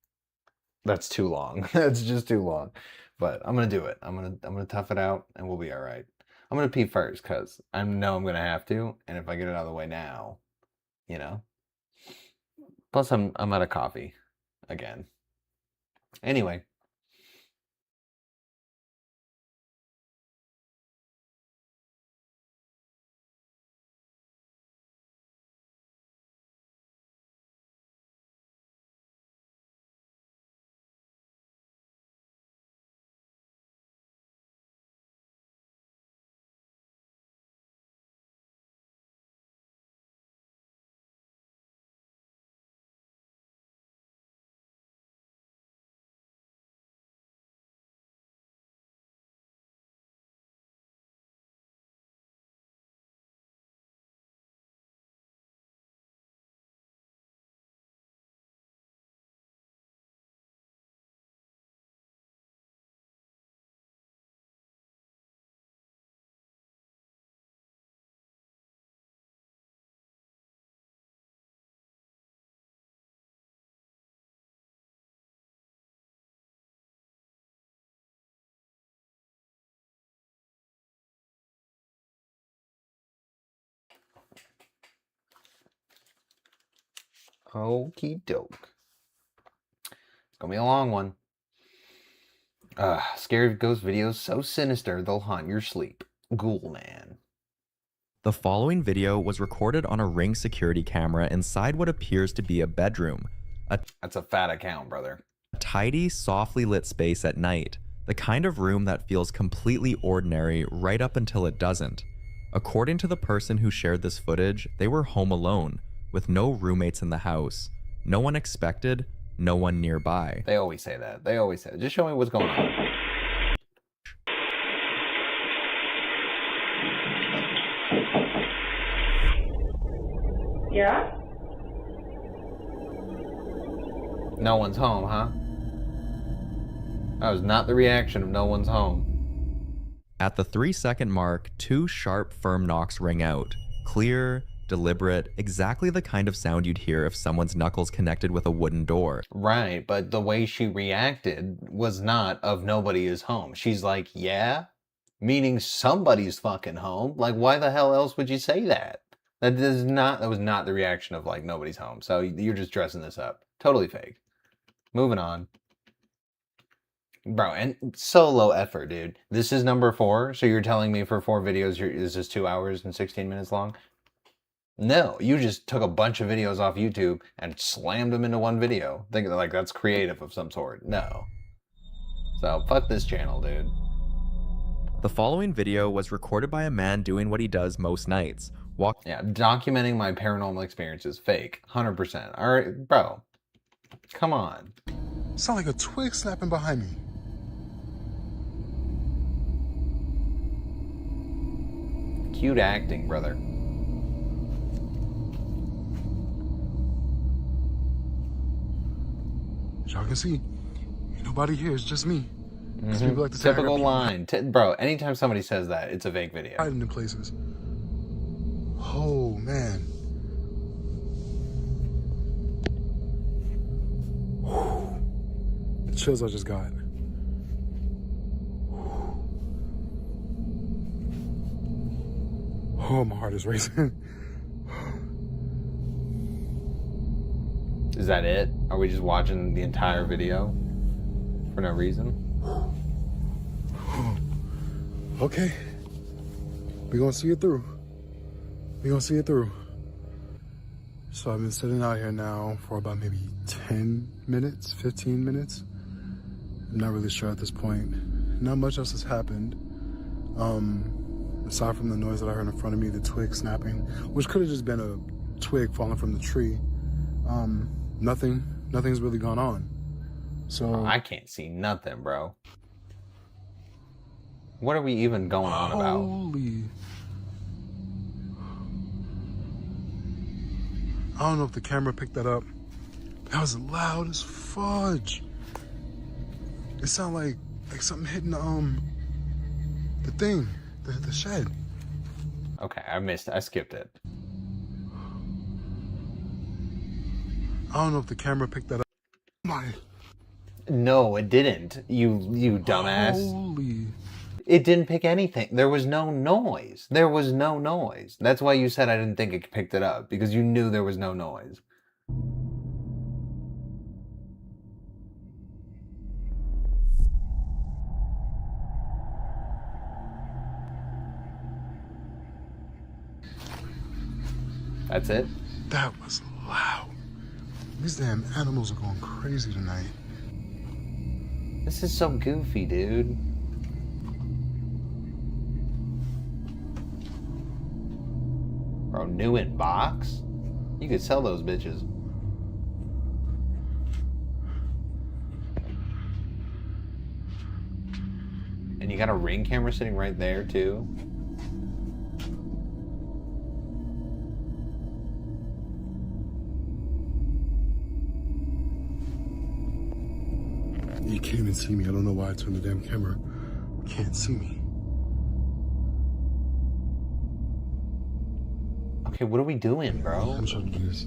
that's too long. That's just too long. But I'm gonna do it. I'm gonna tough it out, and we'll be all right. I'm gonna pee first because I know I'm gonna have to, and if I get it out of the way now, you know. Plus, I'm out of coffee again. Anyway. Okie doke. It's gonna be a long one. Scary ghost videos so sinister they'll haunt your sleep. Ghoul man. The following video was recorded on a Ring security camera inside what appears to be a bedroom. That's a fat account, brother. A tidy, softly lit space at night. The kind of room that feels completely ordinary right up until it doesn't. According to the person who shared this footage, they were home alone, with no roommates in the house. No one expected, no one nearby. They always say that. Just show me what's going on. Yeah? No one's home, huh? That was not the reaction of no one's home. At the 3-second mark, 2 sharp, firm knocks ring out. Clear, deliberate, exactly the kind of sound you'd hear if someone's knuckles connected with a wooden door. Right, but the way she reacted was not of nobody is home. She's like, yeah? Meaning somebody's fucking home? Like, why the hell else would you say that? That was not the reaction of like nobody's home. So you're just dressing this up. Totally fake. Moving on. Bro, and so low effort, dude. This is number 4, so you're telling me for 4 videos this is 2 hours and 16 minutes long? No, you just took a bunch of videos off YouTube and slammed them into one video. Thinking like that's creative of some sort. No. So fuck this channel, dude. The following video was recorded by a man doing what he does most nights. Yeah, documenting my paranormal experiences. Fake. 100%. Alright, bro. Come on. Sound like a twig snapping behind me. Cute acting, brother. Y'all can see, ain't nobody here, it's just me. People like to say I got Typical people line. Bro, anytime somebody says that, it's a fake video. hiding in places. Oh, man. The chills I just got. Oh, my heart is racing. Is that it? Are we just watching the entire video for no reason? Okay. We're gonna see it through. We're gonna see it through. So I've been sitting out here now for about maybe 10 minutes, 15 minutes. I'm not really sure at this point. Not much else has happened. Aside from the noise that I heard in front of me, the twig snapping, which could have just been a twig falling from the tree. Nothing's really gone on. So I can't see nothing, bro. What are we even going on about? Holy. I don't know if the camera picked that up. That was loud as fudge. It sounded like something hitting the thing, the shed. Okay, I skipped it. I don't know if the camera picked that up. My. No, it didn't. You dumbass. Holy. It didn't pick anything. There was no noise. There was no noise. That's why you said I didn't think it picked it up, because you knew there was no noise. That's it? That was loud. These damn animals are going crazy tonight. This is so goofy, dude. Bro, new in box? You could sell those bitches. And you got a Ring camera sitting right there, too? You can't even see me. I don't know why I turned the damn camera. You can't see me. Okay, what are we doing, bro? I'm trying to do this.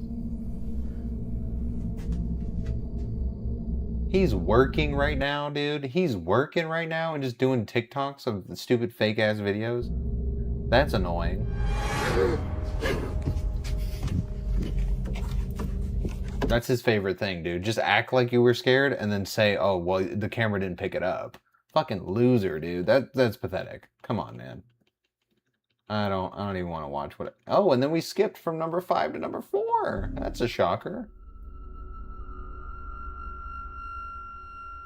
He's working right now, dude. He's working right now and just doing TikToks of the stupid fake ass videos. That's annoying. That's his favorite thing, dude. Just act like you were scared and then say, oh, well, the camera didn't pick it up. Fucking loser, dude. That's pathetic. Come on, man. I don't even want to watch what oh, and then we skipped from number 5 to number 4. That's a shocker.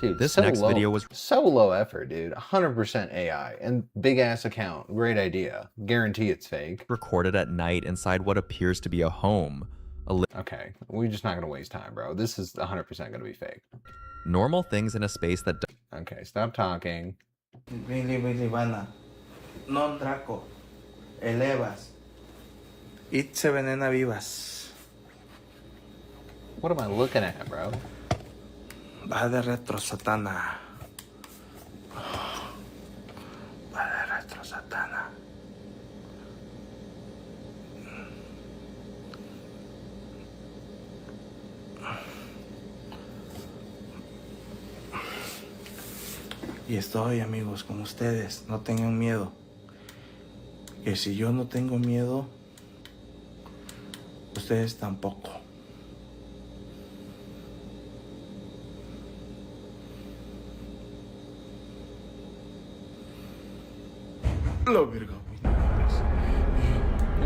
Dude, this so next video was so low effort, dude. 100% AI and big ass account. Great idea. Guarantee it's fake. Recorded at night inside what appears to be a home. Okay, we're just not gonna waste time, bro. This is 100% gonna be fake. Normal things in a space that. Okay, stop talking. Non Draco. Elevas. Itse venena vivas. What am I looking at, bro? Va de retro satana. Va de retro satana. Y estoy, amigos, con ustedes. No tengan miedo. Que si yo no tengo miedo, ustedes tampoco. La verga, güey.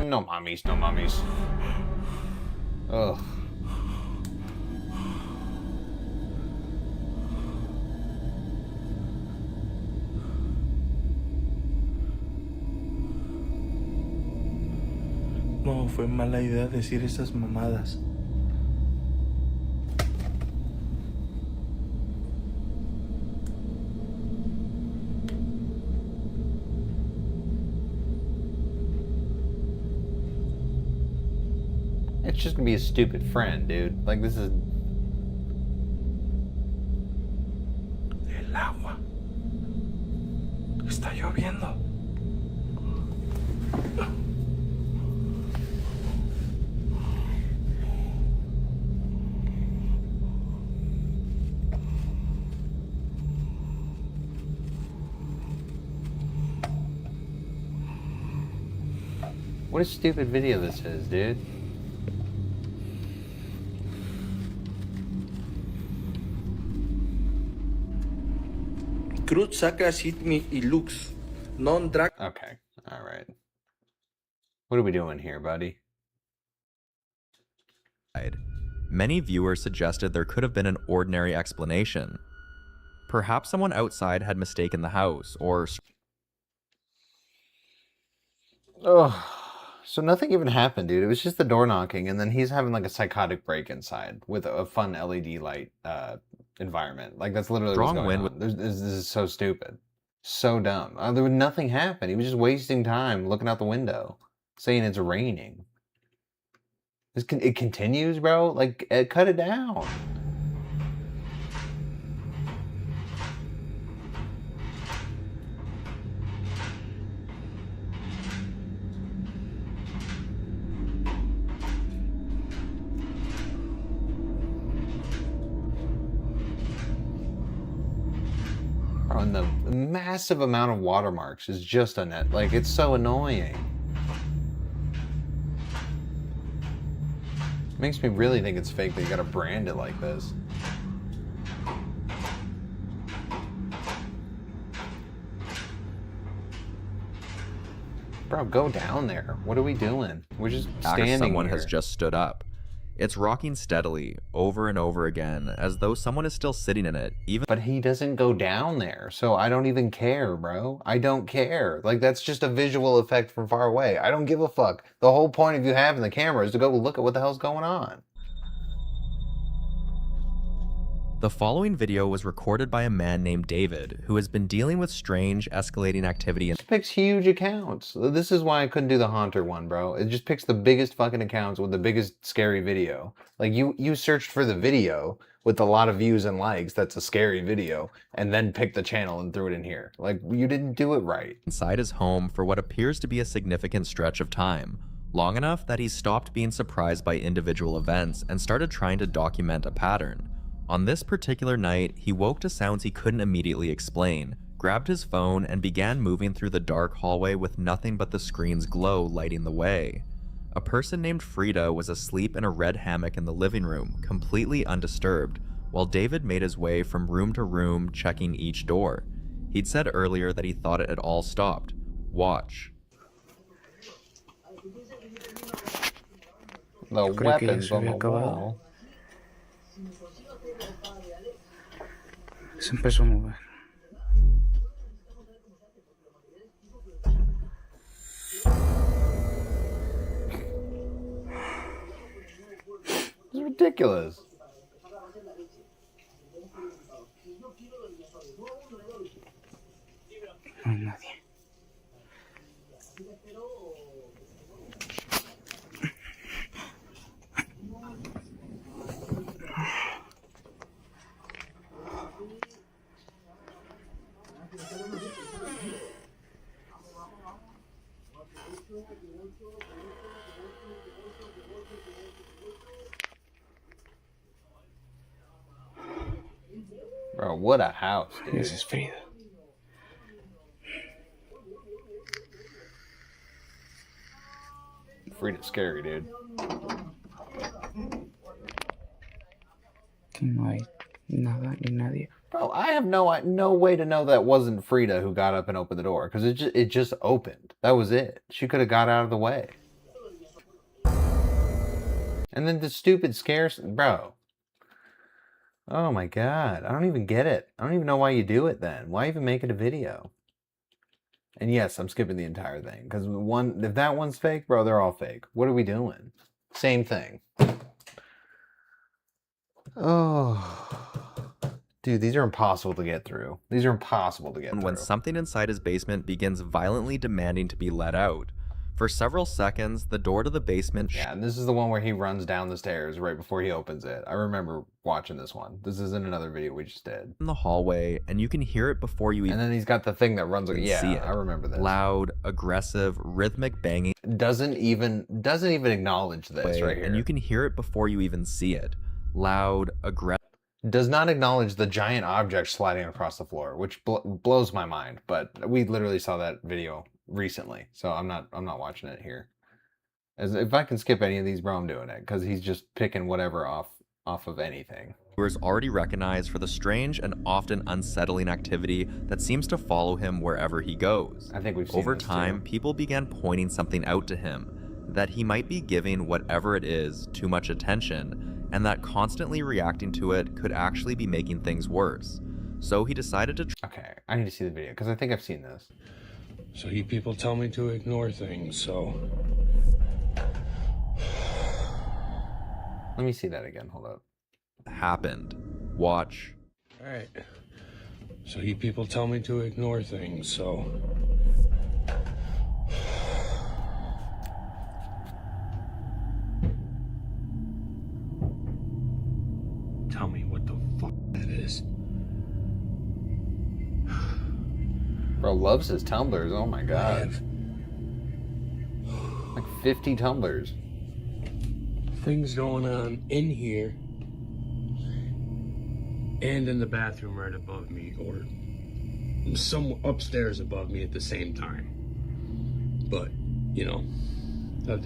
No mames, no mames. Ugh. No, fue mala idea decir esas mamadas. It's just gonna be a stupid friend, dude. Like, this is... El agua. Está lloviendo. What a stupid video this is, dude. Cruz sacra sit me y lux. Non drag. Okay, alright. What are we doing here, buddy? Many viewers suggested there could have been an ordinary explanation. Perhaps someone outside had mistaken the house, or... Ugh. So nothing even happened, dude. It was just the door knocking, and then he's having like a psychotic break inside with a fun LED light environment. Like, that's literally what's going on. This is so stupid. So dumb. There was nothing happened. He was just wasting time looking out the window, saying it's raining. It continues, bro. Like, cut it down. And the massive amount of watermarks is just a net. Like, it's so annoying. Makes me really think it's fake that you gotta brand it like this. Bro, go down there. What are we doing? We're just standing Someone here. has just stood up. It's rocking steadily, over and over again, as though someone is still sitting in it, even... But he doesn't go down there, so I don't even care, bro. I don't care. Like, that's just a visual effect from far away. I don't give a fuck. The whole point of you having the camera is to go look at what the hell's going on. The following video was recorded by a man named David, who has been dealing with strange, escalating activity and... It picks huge accounts. This is why I couldn't do the Haunter one, bro. It just picks the biggest fucking accounts with the biggest scary video. Like, you searched for the video with a lot of views and likes that's a scary video, and then picked the channel and threw it in here. Like, you didn't do it right. Inside his home for what appears to be a significant stretch of time, long enough that he stopped being surprised by individual events and started trying to document a pattern. On this particular night, he woke to sounds he couldn't immediately explain, grabbed his phone, and began moving through the dark hallway with nothing but the screen's glow lighting the way. A person named Frida was asleep in a red hammock in the living room, completely undisturbed, while David made his way from room to room, checking each door. He'd said earlier that he thought it had all stopped. Watch. The weapons on the wall. Se empezó a mover. It's ridiculous. No hay nadie. Bro, what a house, dude. This is Frida. Frida's scary, dude. Que no hay Nada ni nadie. Bro, I have no way to know that wasn't Frida who got up and opened the door, because it just opened. That was it. She could have got out of the way. And then the stupid scares, bro. Oh my god, I don't even get it. I don't even know why you do it then. Why even make it a video? And yes, I'm skipping the entire thing, because if that one's fake, bro, they're all fake. What are we doing? Same thing. Oh, dude, these are impossible to get through. These are impossible to get through. When something inside his basement begins violently demanding to be let out. For several seconds, the door to the basement... Yeah, and this is the one where he runs down the stairs right before he opens it. I remember watching this one. This is in another video we just did. ...in the hallway, and you can hear it before you even... And then he's got the thing that runs... Yeah, see it. I remember this. Loud, aggressive, rhythmic banging. Doesn't even acknowledge this right here. And you can hear it before you even see it. Loud, aggressive... Does not acknowledge the giant object sliding across the floor, which blows my mind. But we literally saw that video recently, so I'm not watching it here. As if I can skip any of these, bro, I'm doing it, because he's just picking whatever off of anything. Viewers already recognized for the strange and often unsettling activity that seems to follow him wherever he goes. I think we've seen Over this time, too. people began pointing something out to him, that he might be giving whatever it is too much attention, and that constantly reacting to it could actually be making things worse. So he decided to... Okay, I need to see the video, because I think I've seen this. So you people tell me to ignore things, so... Let me see that again, hold up. Happened. Watch. Alright. So you people tell me to ignore things, so... Tell me what the fuck that is. Bro loves his tumblers, oh my god. Like 50 tumblers. Things going on in here and in the bathroom right above me, or some upstairs above me at the same time. But, you know,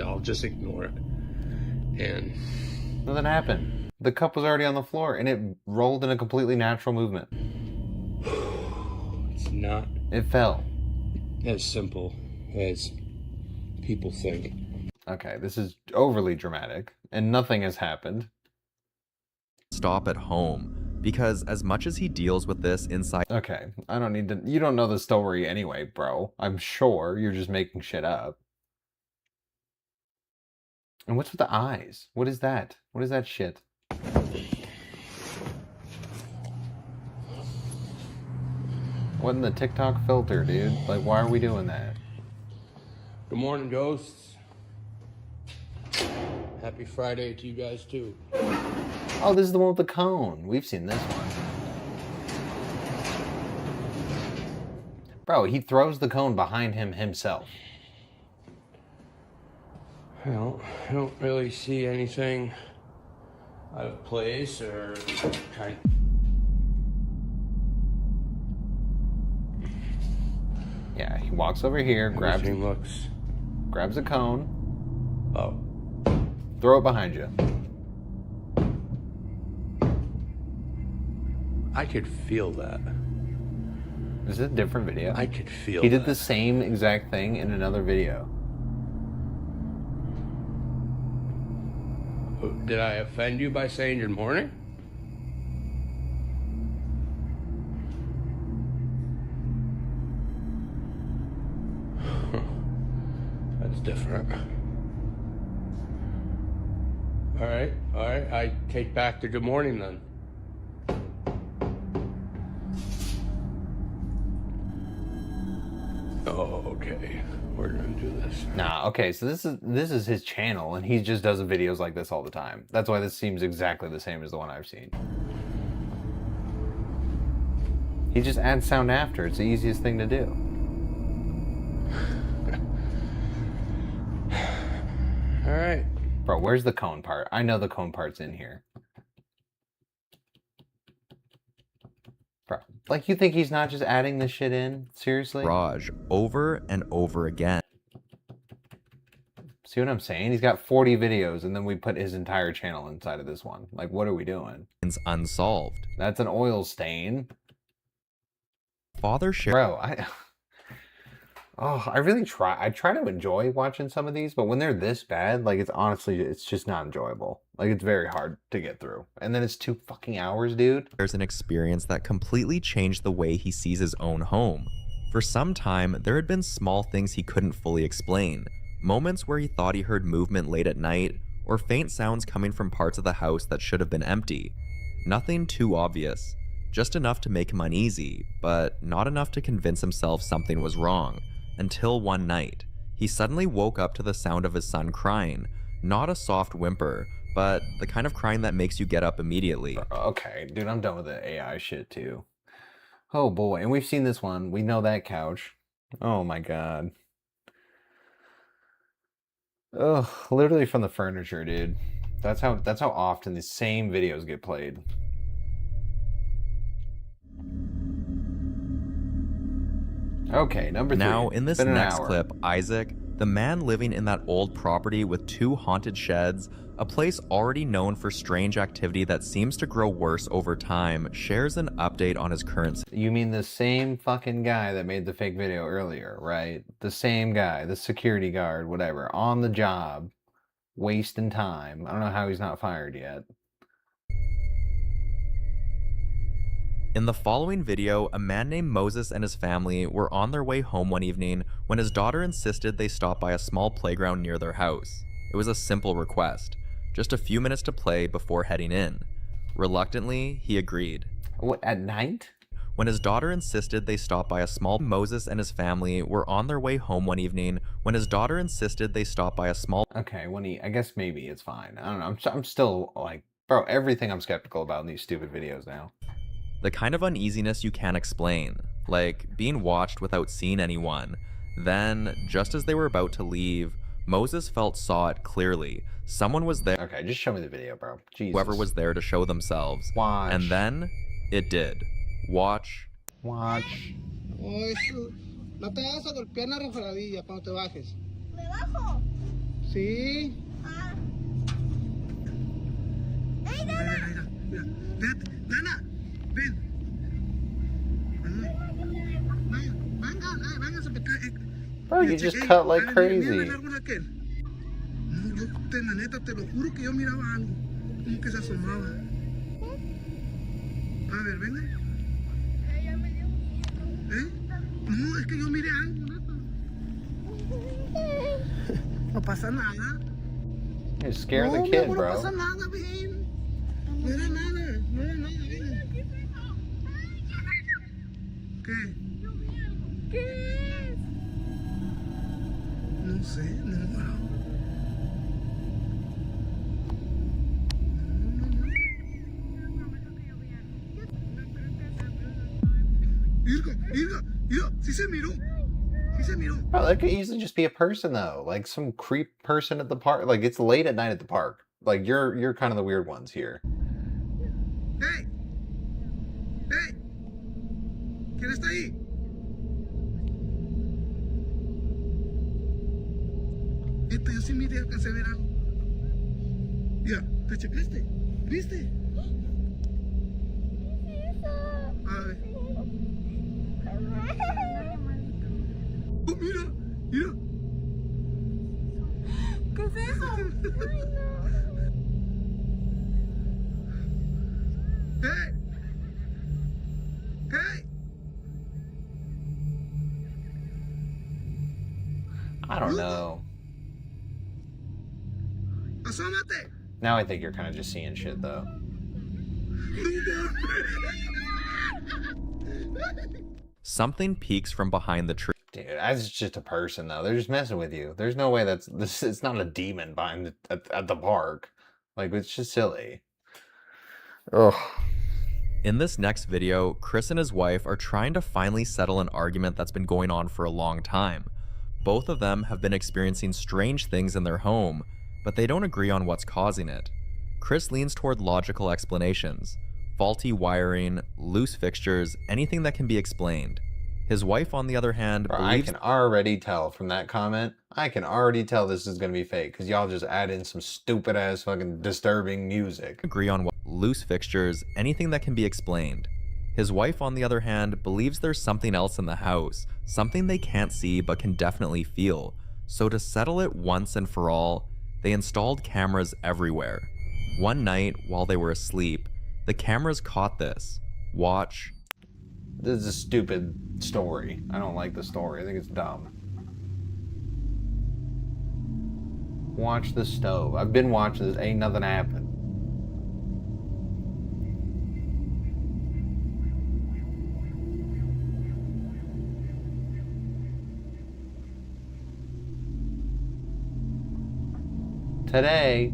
I'll just ignore it. And nothing happened. The cup was already on the floor and it rolled in a completely natural movement. It's not. It fell. As simple as people think. Okay, this is overly dramatic, and nothing has happened. Stop at home, because as much as he deals with this inside... Okay, I don't need to... You don't know the story anyway, bro. I'm sure you're just making shit up. And what's with the eyes? What is that? What is that shit? What in the TikTok filter, dude? Like, why are we doing that? Good morning, ghosts. Happy Friday to you guys, too. Oh, this is the one with the cone. We've seen this one. Bro, he throws the cone behind him himself. I don't really see anything out of place or kind. Yeah, he walks over here, grabs a cone. Oh. Throw it behind you. I could feel that. Is it a different video? I could feel He did the same exact thing in another video. Did I offend you by saying good morning? That's different. All right. I take back the good morning then. Oh, okay. We're gonna do this. Nah, okay, so this is his channel, and he just does videos like this all the time. That's why this seems exactly the same as the one I've seen. He just adds sound after. It's the easiest thing to do. All right. Bro, where's the cone part? I know the cone part's in here. Bro, like, you think he's not just adding this shit in? Seriously? Raj over and over again. See what I'm saying? He's got 40 videos, and then we put his entire channel inside of this one. Like, what are we doing? unsolved. That's an oil stain. Father shared. Bro, I really try. I try to enjoy watching some of these, but when they're this bad, like it's just not enjoyable. Like it's very hard to get through. And then it's 2 fucking hours, dude. There's an experience that completely changed the way he sees his own home. For some time, there had been small things he couldn't fully explain. Moments where he thought he heard movement late at night, or faint sounds coming from parts of the house that should have been empty. Nothing too obvious, just enough to make him uneasy, but not enough to convince himself something was wrong. Until one night, he suddenly woke up to the sound of his son crying. Not a soft whimper, but the kind of crying that makes you get up immediately. Okay, dude, I'm done with the AI shit too. Oh boy, and we've seen this one. We know that couch. Oh my god. Ugh, literally from the furniture, dude. That's how often the same videos get played. Okay, number 3. Now, in this next clip, Isaac, the man living in that old property with 2 haunted sheds, a place already known for strange activity that seems to grow worse over time, shares an update on his current... You mean the same fucking guy that made the fake video earlier, right? The same guy, the security guard, whatever, on the job, wasting time. I don't know how he's not fired yet. In the following video, a man named Moses and his family were on their way home one evening when his daughter insisted they stop by a small playground near their house. It was a simple request, just a few minutes to play before heading in. Reluctantly, he agreed. What, at night? When his daughter insisted they stop by a small... Moses and his family were on their way home one evening when his daughter insisted they stop by a small... Okay, I guess maybe it's fine. I don't know, I'm still like, bro, everything I'm skeptical about in these stupid videos now. The kind of uneasiness you can't explain, like being watched without seeing anyone. Then, just as they were about to leave, Moses saw it clearly. Someone was there. Okay, just show me the video, bro. Jesus. Whoever was there to show themselves. Watch. And then, it did. Watch. Watch. No te vas a golpear la resbaladilla cuando te bajes. ¿Me bajo? Sí. Ah. ¡Ey, Nana! Mira, Nana, ven. Bro, you just cut like crazy. No, yo la neta te lo juro que yo miraba algo, como que se asomaba. A ver, venga. No, es que yo miré algo, neta. No pasa nada. You're scaring the kid, bro. No pasa nada, ven. No era nada, ven. ¿Qué? ¿Qué es? No sé, no, bro. Mira, sí se miró. Bro, that could easily just be a person though, like some creep person at the park. Like it's late at night at the park. Like you're kind of the weird ones here. Hey, ¿quién está ahí? Yo sí miré, alcancé a ver algo. Mira, ¿te checaste? ¿Viste? A ver. Oh, mira. ¿Qué es eso? Ay, no. Hey. I don't know. Asómate. Now I think you're kind of just seeing shit though. Something peeks from behind the tree. Dude, that's just a person though. They're just messing with you. There's no way it's not a demon behind at the park. Like it's just silly. Ugh. In this next video, Chris and his wife are trying to finally settle an argument that's been going on for a long time. Both of them have been experiencing strange things in their home, but they don't agree on what's causing it. Chris leans toward logical explanations. Faulty wiring, loose fixtures, anything that can be explained. His wife, on the other hand, Bro, I can already tell from that comment. I can already tell this is going to be fake because y'all just add in some stupid ass fucking disturbing music. Agree on what loose fixtures, anything that can be explained. His wife, on the other hand, believes there's something else in the house, something they can't see but can definitely feel. So to settle it once and for all, they installed cameras everywhere. One night, while they were asleep, the cameras caught this. Watch. This is a stupid story. I don't like the story. I think it's dumb. Watch the stove. I've been watching this. Ain't nothing happened. Today.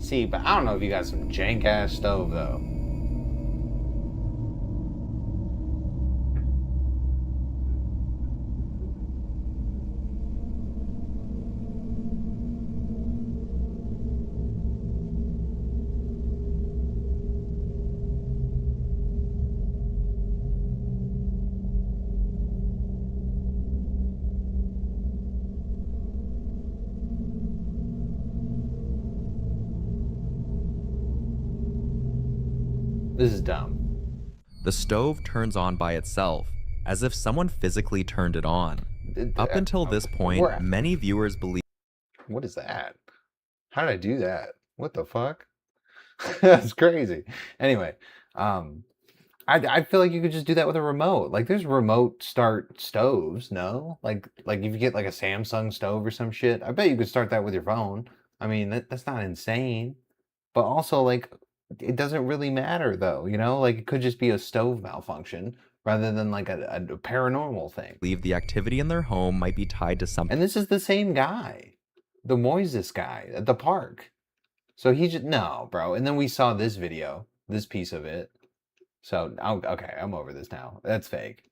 See, but I don't know if you got some jank ass stove though. This is dumb. The stove turns on by itself, as if someone physically turned it on. Up until this point, many viewers believe... What is that? How did I do that? What the fuck? That's crazy. Anyway, I feel like you could just do that with a remote. Like, there's remote start stoves, no? Like if you get like a Samsung stove or some shit, I bet you could start that with your phone. I mean, that's not insane. But also, like, it doesn't really matter though, you know? Like, it could just be a stove malfunction rather than like a paranormal thing. Believe the activity in their home might be tied to something. And this is the same guy, the Moises guy at the park. So he just, no, bro. And then we saw this video, this piece of it. So, okay, I'm over this now. That's fake.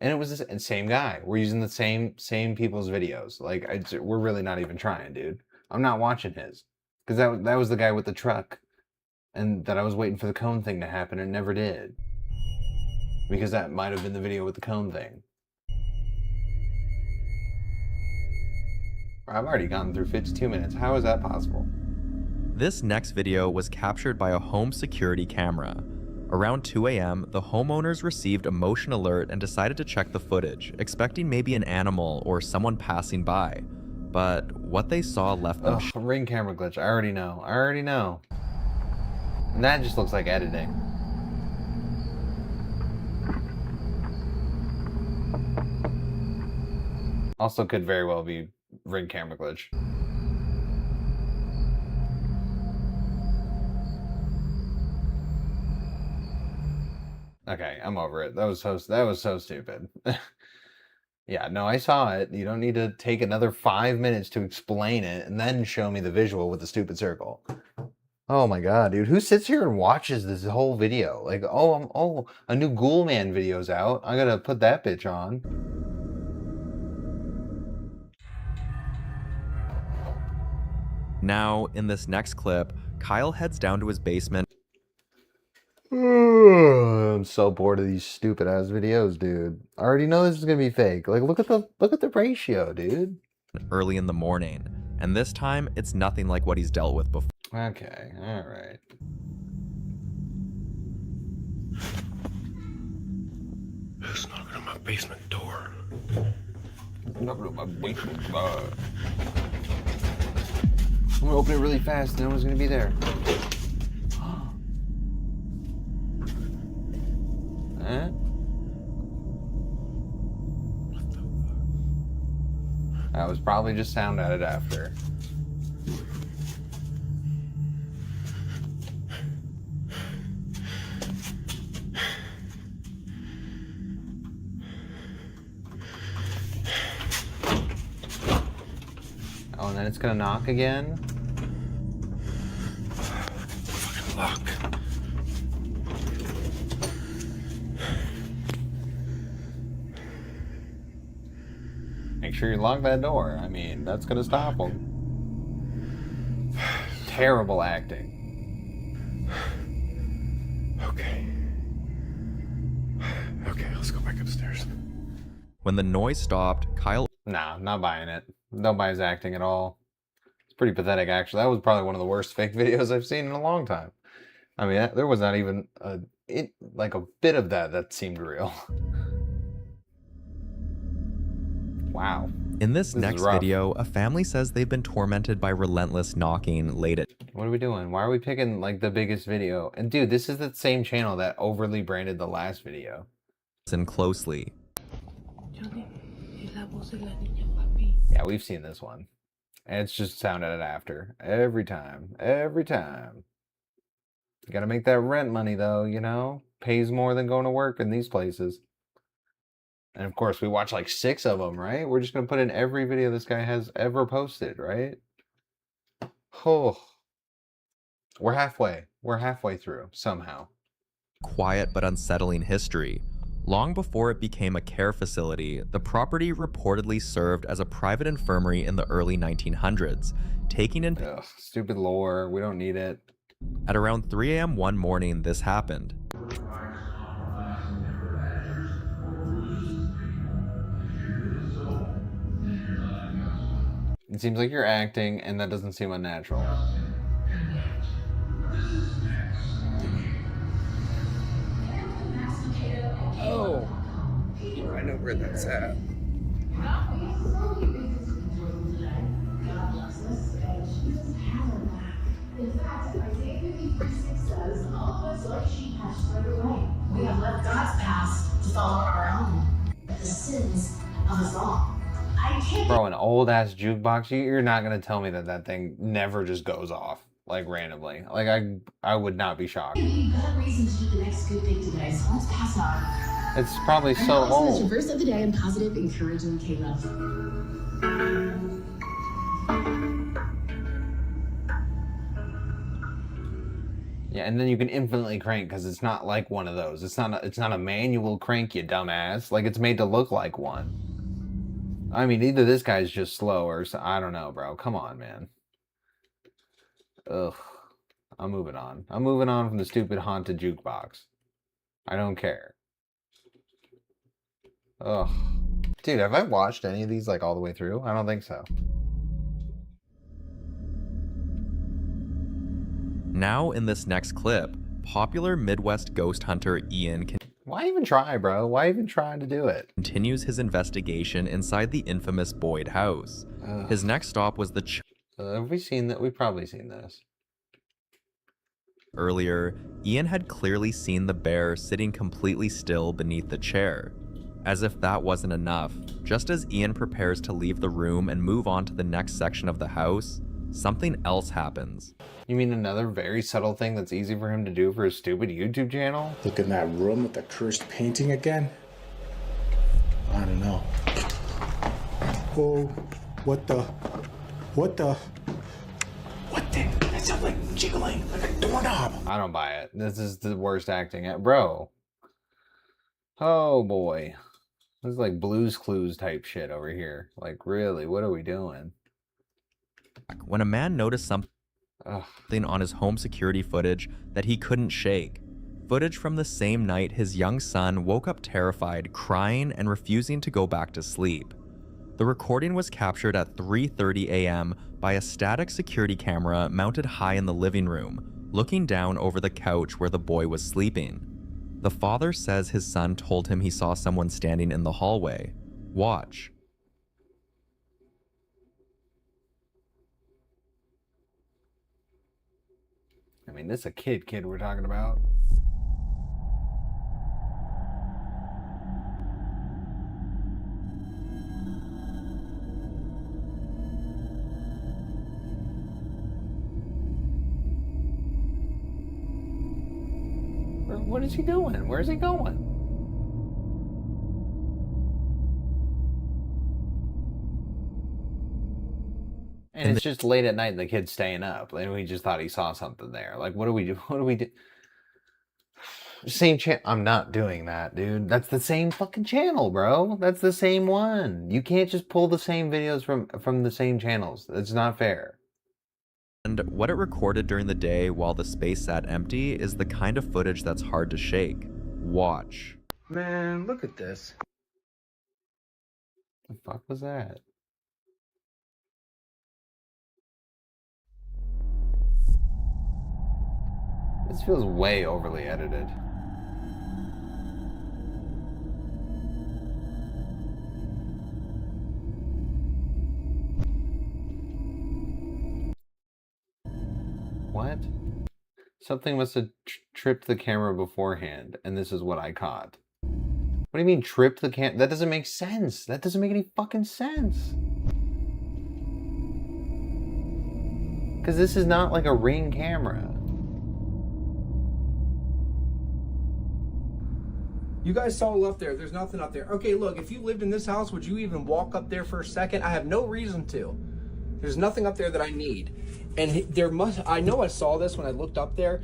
And it was the same guy. We're using the same people's videos. Like, we're really not even trying, dude. I'm not watching his. Because that was the guy with the truck. And that I was waiting for the cone thing to happen and never did. Because that might have been the video with the cone thing. I've already gotten through 52 minutes. How is that possible? This next video was captured by a home security camera. Around 2 a.m., the homeowners received a motion alert and decided to check the footage, expecting maybe an animal or someone passing by. But what they saw left them... Ring camera glitch. I already know. And that just looks like editing. Also could very well be ring camera glitch. Okay, I'm over it. That was so stupid. Yeah, no, I saw it. You don't need to take another 5 minutes to explain it and then show me the visual with the stupid circle. Oh my god, dude. Who sits here and watches this whole video? Like, a new Ghoulman video's out. I gotta put that bitch on. Now, in this next clip, Kyle heads down to his basement. I'm so bored of these stupid ass videos, dude. I already know this is gonna be fake. Like, look at the ratio, dude. Early in the morning, and this time it's nothing like what he's dealt with before. Okay, all right. Who's knocking on my basement door? Knocking on my basement door. I'm gonna open it really fast. No one's gonna be there. Huh? That was probably just sound added after. Oh, and then it's gonna knock again. Fucking lock. Make sure you lock that door. I mean, that's gonna stop them. Terrible acting. Okay, let's go back upstairs. When the noise stopped, Kyle... Nah, not buying it. Nobody's acting at all. It's pretty pathetic, actually. That was probably one of the worst fake videos I've seen in a long time. I mean, there was not even a bit of that seemed real. Wow. In this next video, a family says they've been tormented by relentless knocking late at... What are we doing? Why are we picking, like, the biggest video? And, dude, this is the same channel that overly branded the last video. Listen closely. Yeah, we've seen this one. And it's just sounded after. Every time. Every time. You gotta make that rent money, though, you know? Pays more than going to work in these places. And, of course, we watch, like, 6 of them, right? We're just gonna put in every video this guy has ever posted, right? Oh. We're halfway. We're halfway through, somehow. Quiet but unsettling history. Long before it became a care facility, the property reportedly served as a private infirmary in the early 1900s, taking in... Ugh, stupid lore. We don't need it. At around 3 a.m. one morning, this happened. It seems like you're acting, and that doesn't seem unnatural. Oh, I know where that's at. In fact, Isaiah 53:6 says, all of us like sheep have strayed away. We have left God's path to follow our own. The sins of us all. Bro, an old-ass jukebox, you're not going to tell me that thing never just goes off, like, randomly. Like, I would not be shocked. We've got a reason to do the next good thing today, so let's pass on. It's probably so old. The verse of the day in positive, encouraging Caleb. Yeah, and then you can infinitely crank because it's not like one of those. It's not a manual crank, you dumbass. Like, it's made to look like one. I mean, either this guy's just slow or I don't know, bro. Come on, man. Ugh. I'm moving on. I'm moving on from the stupid haunted jukebox. I don't care. Ugh. Dude, have I watched any of these, like, all the way through? I don't think so. Now, in this next clip, popular Midwest ghost hunter Ian Why even try, bro? Why even try to do it? Continues his investigation inside the infamous Boyd house. His next stop was the have we seen that? We've probably seen this. Earlier, Ian had clearly seen the bear sitting completely still beneath the chair. As if that wasn't enough, just as Ian prepares to leave the room and move on to the next section of the house, something else happens. You mean another very subtle thing that's easy for him to do for his stupid YouTube channel? Look in that room with the cursed painting again? I don't know. Oh, what the? That sounds like jiggling, like a doorknob. I don't buy it. This is the worst acting. Bro. Oh, boy. This is like Blue's Clues type shit over here. Like, really, what are we doing? When a man noticed something on his home security footage that he couldn't shake. Footage from the same night his young son woke up terrified, crying, and refusing to go back to sleep. The recording was captured at 3:30 a.m. by a static security camera mounted high in the living room, looking down over the couch where the boy was sleeping. The father says his son told him he saw someone standing in the hallway. Watch. I mean, this is a kid we're talking about. What is he doing? Where's he going? And it's just late at night and the kid's staying up. And we just thought he saw something there. Like, what do we do? What do we do? Same channel. I'm not doing that, dude. That's the same fucking channel, bro. That's the same one. You can't just pull the same videos from the same channels. That's not fair. And what it recorded during the day while the space sat empty is the kind of footage that's hard to shake. Watch. Man, look at this. The fuck was that? This feels way overly edited. What? Something must have tripped the camera beforehand, and this is what I caught. What do you mean tripped the camera? That doesn't make sense. That doesn't make any fucking sense. Because this is not like a Ring camera. You guys saw up there. There's nothing up there. Okay, look, if you lived in this house, would you even walk up there for a second? I have no reason to. There's nothing up there that I need. And there must, I know I saw this when I looked up there.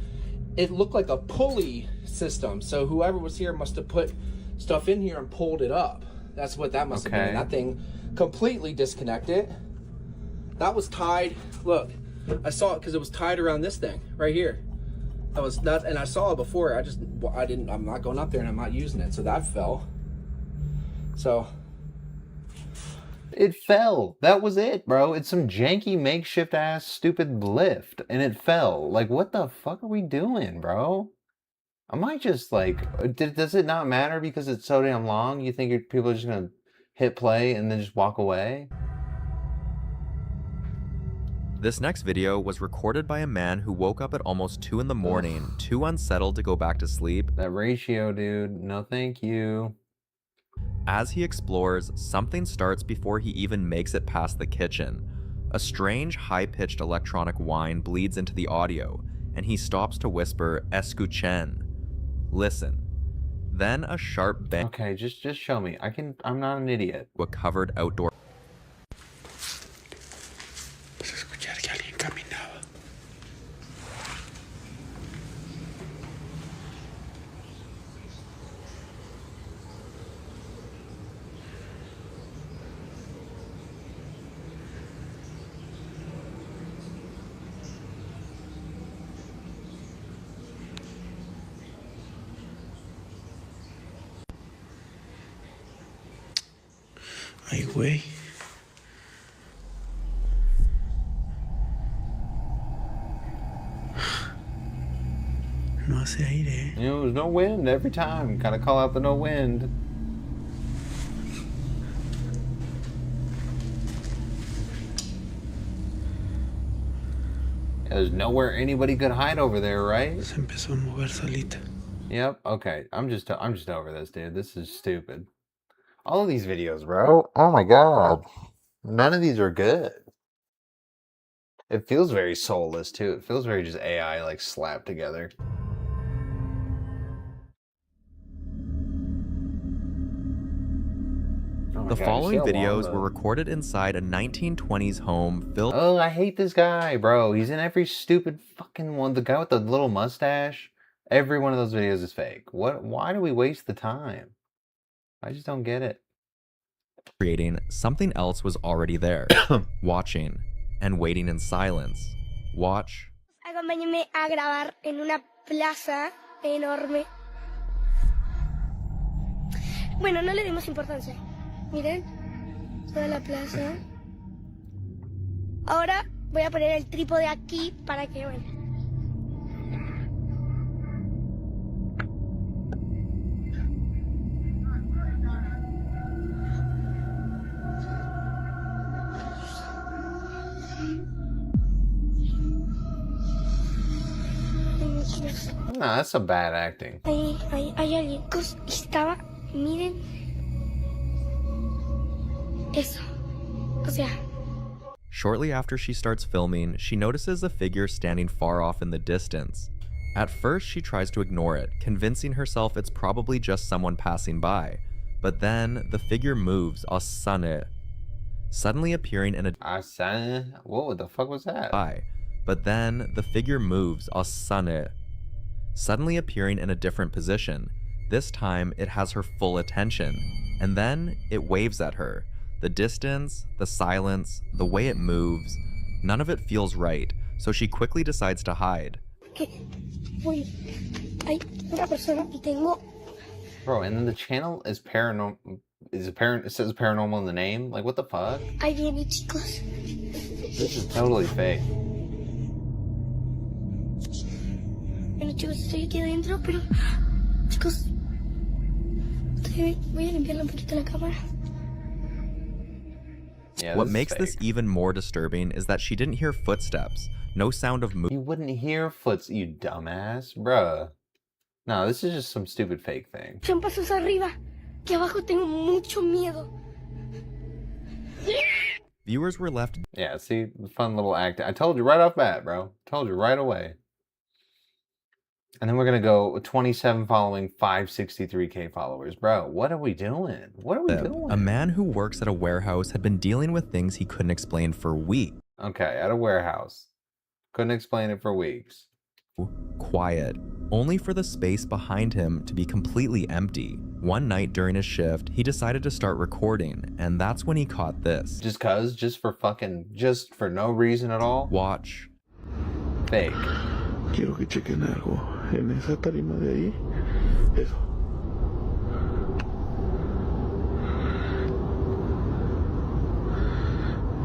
It looked like a pulley system. So whoever was here must have put stuff in here and pulled it up. That's what that must have been. That thing completely disconnected. That was tied. Look, I saw it because it was tied around this thing right here. That was nuts, and I saw it before. I'm not going up there and I'm not using it. So that fell. So. It fell. That was it, bro. It's some janky makeshift ass stupid lift, and it fell. Like, what the fuck are we doing, bro? Am I just like, does it not matter because it's so damn long? You think people are just gonna hit play and then just walk away? This next video was recorded by a man who woke up at almost 2 in the morning, too unsettled to go back to sleep. That ratio, dude. No, thank you. As he explores, something starts before he even makes it past the kitchen. A strange, high-pitched electronic whine bleeds into the audio, and he stops to whisper, "Escuchen." Listen. Then a sharp bang. Okay, just show me. I'm not an idiot. A covered outdoor. Ay, güey. No hace aire. You know, there's no wind every time. Gotta call out the no wind. There's nowhere anybody could hide over there, right? Se empezó a mover solita. Yep. Okay. I'm just over this, dude. This is stupid. All of these videos, bro. Oh my god. None of these are good. It feels very soulless too. It feels very just AI like slapped together. The following videos were recorded inside a 1920s home filled. Oh, I hate this guy, bro. He's in every stupid fucking one. The guy with the little mustache. Every one of those videos is fake. Why do we waste the time? I just don't get it. Creating something else was already there, watching and waiting in silence. Watch. Acompáñenme a grabar en una plaza enorme. Bueno, no le dimos importancia. Miren, toda la plaza. Ahora voy a poner el trípode aquí para que vean. Nah, that's some bad acting. Hay alguien. Estaba, miren. Eso. O sea. Shortly after she starts filming, she notices a figure standing far off in the distance. At first, she tries to ignore it, convincing herself it's probably just someone passing by. But then, the figure moves, suddenly appearing in a what the fuck was that? But then the figure moves, suddenly appearing in a different position. This time it has her full attention, and then it waves at her. The distance, the silence, the way it moves, none of it feels right, so she quickly decides to hide. Bro, and then the channel is paranormal. It says paranormal in the name. Like, what the fuck? This is totally fake. Bueno, chicos, estoy aquí adentro, pero chicos, voy a limpiarle un poquito la cámara. Yeah, what makes this even more disturbing is that she didn't hear footsteps, no sound of movement. You wouldn't hear you dumbass, bruh. No, this is just some stupid fake thing. Son pasos arriba, que abajo tengo mucho miedo. Viewers were left. Yeah, see, the fun little act. I told you right off bat, bro. Told you right away. And then we're gonna go 27 following 563K followers. Bro, what are we doing? What are we doing? A man who works at a warehouse had been dealing with things he couldn't explain for weeks. Okay, at a warehouse. Couldn't explain it for weeks. Quiet, only for the space behind him to be completely empty. One night during his shift, he decided to start recording, and that's when he caught this. Just for no reason at all? Watch. Fake. Quiero que chequen algo. En esa tarima de ahí. Eso.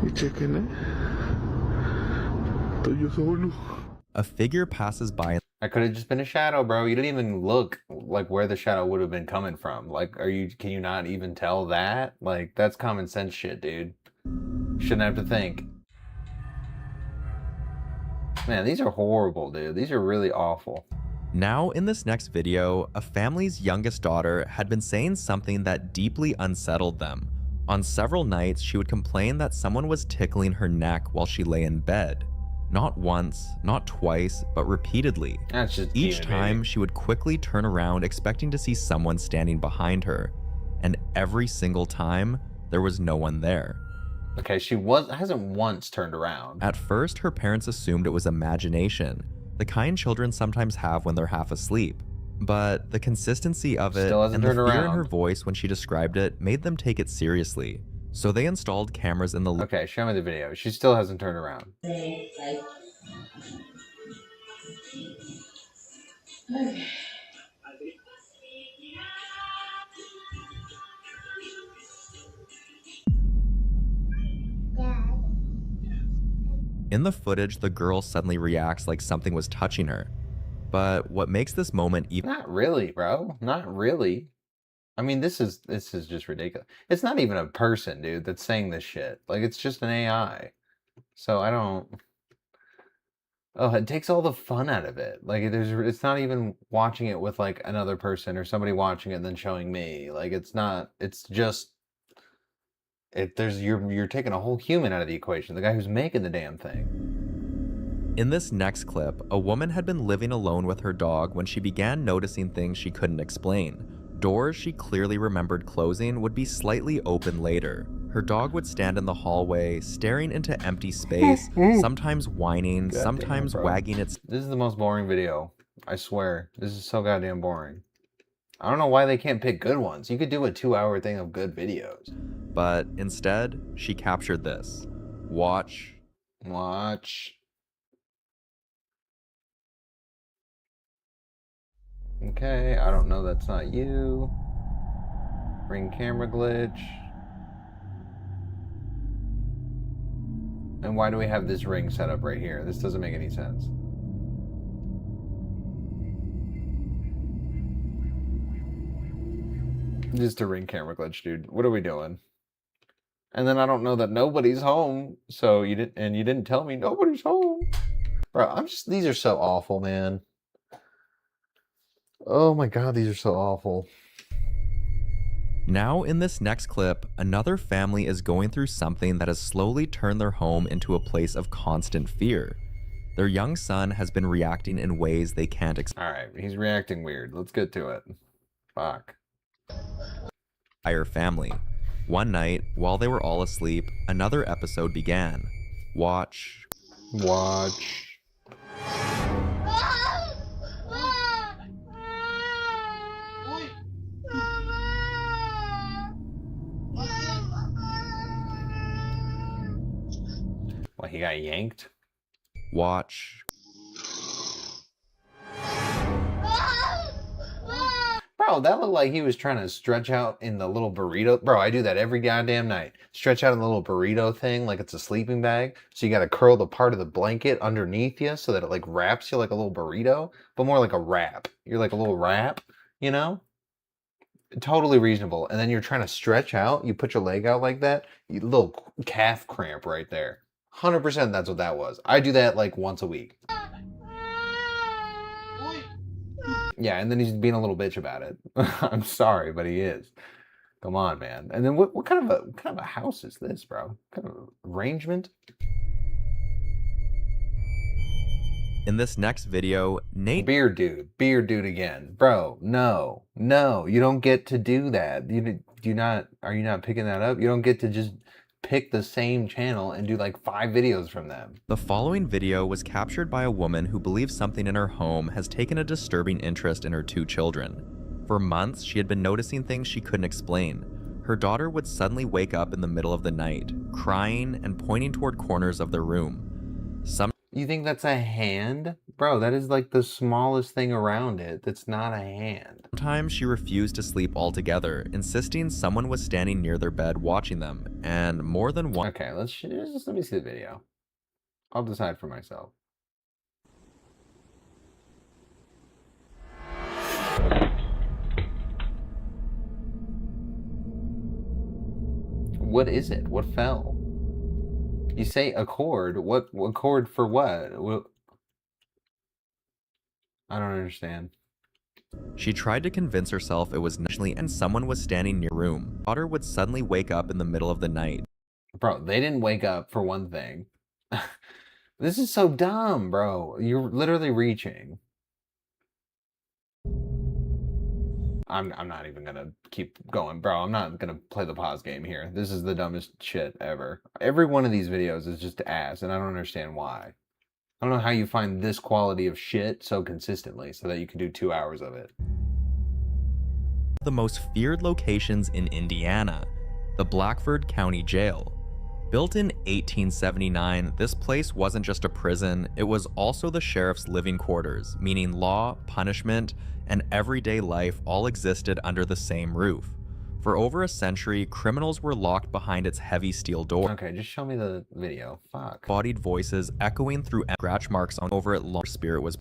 Y chequen, Estoy yo solo. A figure passes by. That could have just been a shadow, bro. You didn't even look like where the shadow would have been coming from. Like, can you not even tell that? Like, that's common sense shit, dude. Shouldn't have to think. Man, these are horrible, dude. These are really awful. Now, in this next video, a family's youngest daughter had been saying something that deeply unsettled them. On several nights, she would complain that someone was tickling her neck while she lay in bed. Not once, not twice, but repeatedly. That's just Each time, she would quickly turn around expecting to see someone standing behind her. And every single time, there was no one there. Okay, hasn't once turned around. At first, her parents assumed it was imagination, the kind children sometimes have when they're half asleep. But the consistency of it and the fear in her voice when she described it made them take it seriously. So they installed cameras in the... Okay, show me the video. She still hasn't turned around. In the footage, the girl suddenly reacts like something was touching her. But what makes this moment even... Not really, bro. Not really. I mean, this is just ridiculous. It's not even a person, dude, that's saying this shit. Like, it's just an AI. So I don't... Oh, it takes all the fun out of it. Like, it's not even watching it with, like, another person or somebody watching it and then showing me. Like, it's not... It's just... You're taking a whole human out of the equation, the guy who's making the damn thing. In this next clip, a woman had been living alone with her dog when she began noticing things she couldn't explain. Doors she clearly remembered closing would be slightly open later. Her dog would stand in the hallway, staring into empty space, sometimes whining, sometimes wagging its... This is the most boring video. I swear. This is so goddamn boring. I don't know why they can't pick good ones. You could do a 2-hour thing of good videos. But instead, she captured this. Watch. Okay, I don't know, that's not you. Ring camera glitch. And why do we have this ring set up right here? This doesn't make any sense. Just a ring camera glitch, dude. What are we doing? And then I don't know that nobody's home, so you didn't tell me nobody's home. Bro, these are so awful, man. Oh my god, these are so awful. Now in this next clip, another family is going through something that has slowly turned their home into a place of constant fear. Their young son has been reacting in ways they can't explain. Alright, he's reacting weird. Let's get to it. Fuck. Entire family. One night, while they were all asleep, another episode began. Watch. What, he got yanked? Watch. Bro, that looked like he was trying to stretch out in the little burrito. Bro, I do that every goddamn night. Stretch out in the little burrito thing like it's a sleeping bag. So you got to curl the part of the blanket underneath you so that it like wraps you like a little burrito, but more like a wrap. You're like a little wrap, you know? Totally reasonable. And then you're trying to stretch out. You put your leg out like that. You little calf cramp right there. 100% that's what that was. I do that like once a week. Yeah, and then he's being a little bitch about it. I'm sorry, but he is. Come on, man. And then what kind of a house is this, bro? What kind of arrangement? In this next video, Nate... Beard dude again. Bro, no, you don't get to do that. Are you not picking that up? You don't get to just pick the same channel and do like 5 videos from them. The following video was captured by a woman who believes something in her home has taken a disturbing interest in her 2 children. For months, she had been noticing things she couldn't explain. Her daughter would suddenly wake up in the middle of the night, crying and pointing toward corners of their room. You think that's a hand? Bro, that is like the smallest thing around it. That's not a hand. Sometimes she refused to sleep altogether, insisting someone was standing near their bed watching them, and more than one... Okay, let me see the video. I'll decide for myself. What is it? What fell? You say a cord. What cord for what? I don't understand. She tried to convince herself it was naturally and someone was standing near her room. Her daughter would suddenly wake up in the middle of the night. Bro, they didn't wake up for one thing. This is so dumb, bro. You're literally reaching. I'm not even gonna keep going, bro. I'm not gonna play the pause game here. This is the dumbest shit ever. Every one of these videos is just ass, and I don't understand why. I don't know how you find this quality of shit so consistently so that you can do 2 hours of it. The most feared locations in Indiana, the Blackford County Jail. Built in 1879, this place wasn't just a prison, it was also the sheriff's living quarters, meaning law, punishment, and everyday life all existed under the same roof. For over a century, criminals were locked behind its heavy steel door. Okay, just show me the video. Fuck. Bodied voices echoing through scratch marks on over it. Spirit was...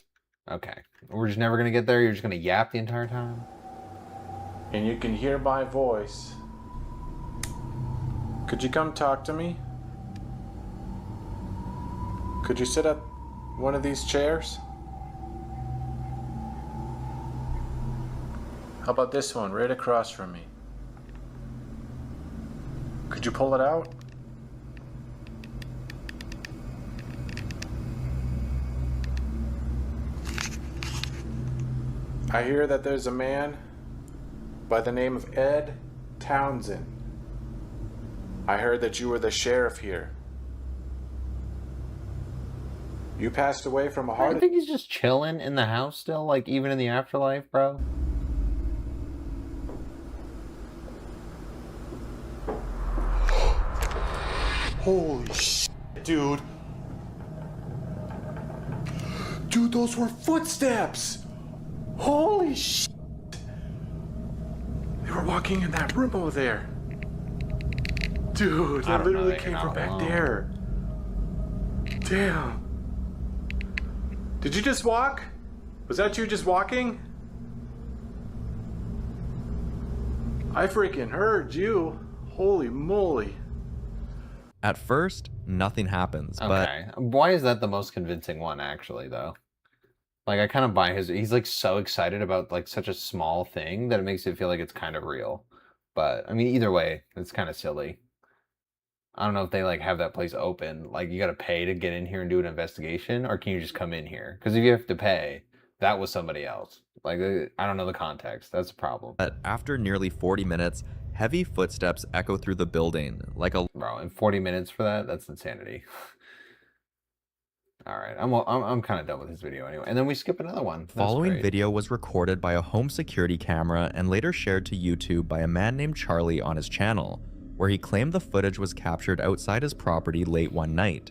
Okay. We're just never gonna get there? You're just gonna yap the entire time? And you can hear my voice. Could you come talk to me? Could you sit up one of these chairs? How about this one right across from me? Could you pull it out? I hear that there's a man by the name of Ed Townsend. I heard that you were the sheriff here. You passed away from a heart... I think he's just chilling in the house still, like even in the afterlife, bro. Holy shit, dude. Dude, those were footsteps. Holy shit. They were walking in that room over there. Dude, they literally came from back there. Damn. Did you just walk? Was that you just walking? I freaking heard you. Holy moly. At first, nothing happens, but... Okay, why is that the most convincing one, actually, though? Like, I kind of buy he's, like, so excited about, like, such a small thing that it makes it feel like it's kind of real. But, I mean, either way, it's kind of silly. I don't know if they, like, have that place open. Like, you gotta pay to get in here and do an investigation, or can you just come in here? Because if you have to pay, that was somebody else. Like, I don't know the context. That's a problem. But after nearly 40 minutes, heavy footsteps echo through the building like a... Bro, in 40 minutes for that? That's insanity. All right, I'm kind of done with this video anyway. And then we skip another one. That's Following great. video was recorded by a home security camera and later shared to YouTube by a man named Charlie on his channel, where he claimed the footage was captured outside his property late one night.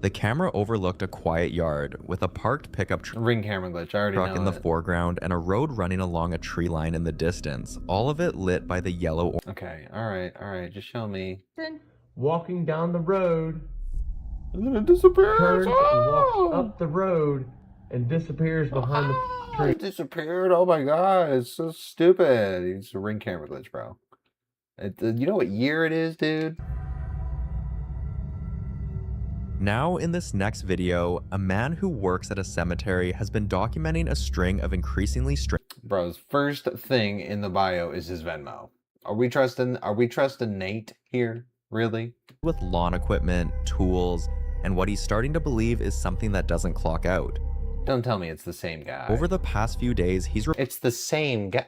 The camera overlooked a quiet yard with a parked pickup ring camera glitch. I already truck know in the it. foreground and a road running along a tree line in the distance, all of it lit by the yellow... Okay, all right, just show me. Walking down the road, and then it disappears. Turns and walks up the road and disappears behind the tree. It disappeared. Oh my god, it's so stupid. It's a ring camera glitch, bro. You know what year it is, dude? Now in this next video, a man who works at a cemetery has been documenting a string of increasingly strange... Bro's first thing in the bio is his Venmo. Are we trusting Nate here? Really? With lawn equipment, tools, and what he's starting to believe is something that doesn't clock out. Don't tell me it's the same guy. Over the past few days, it's the same guy.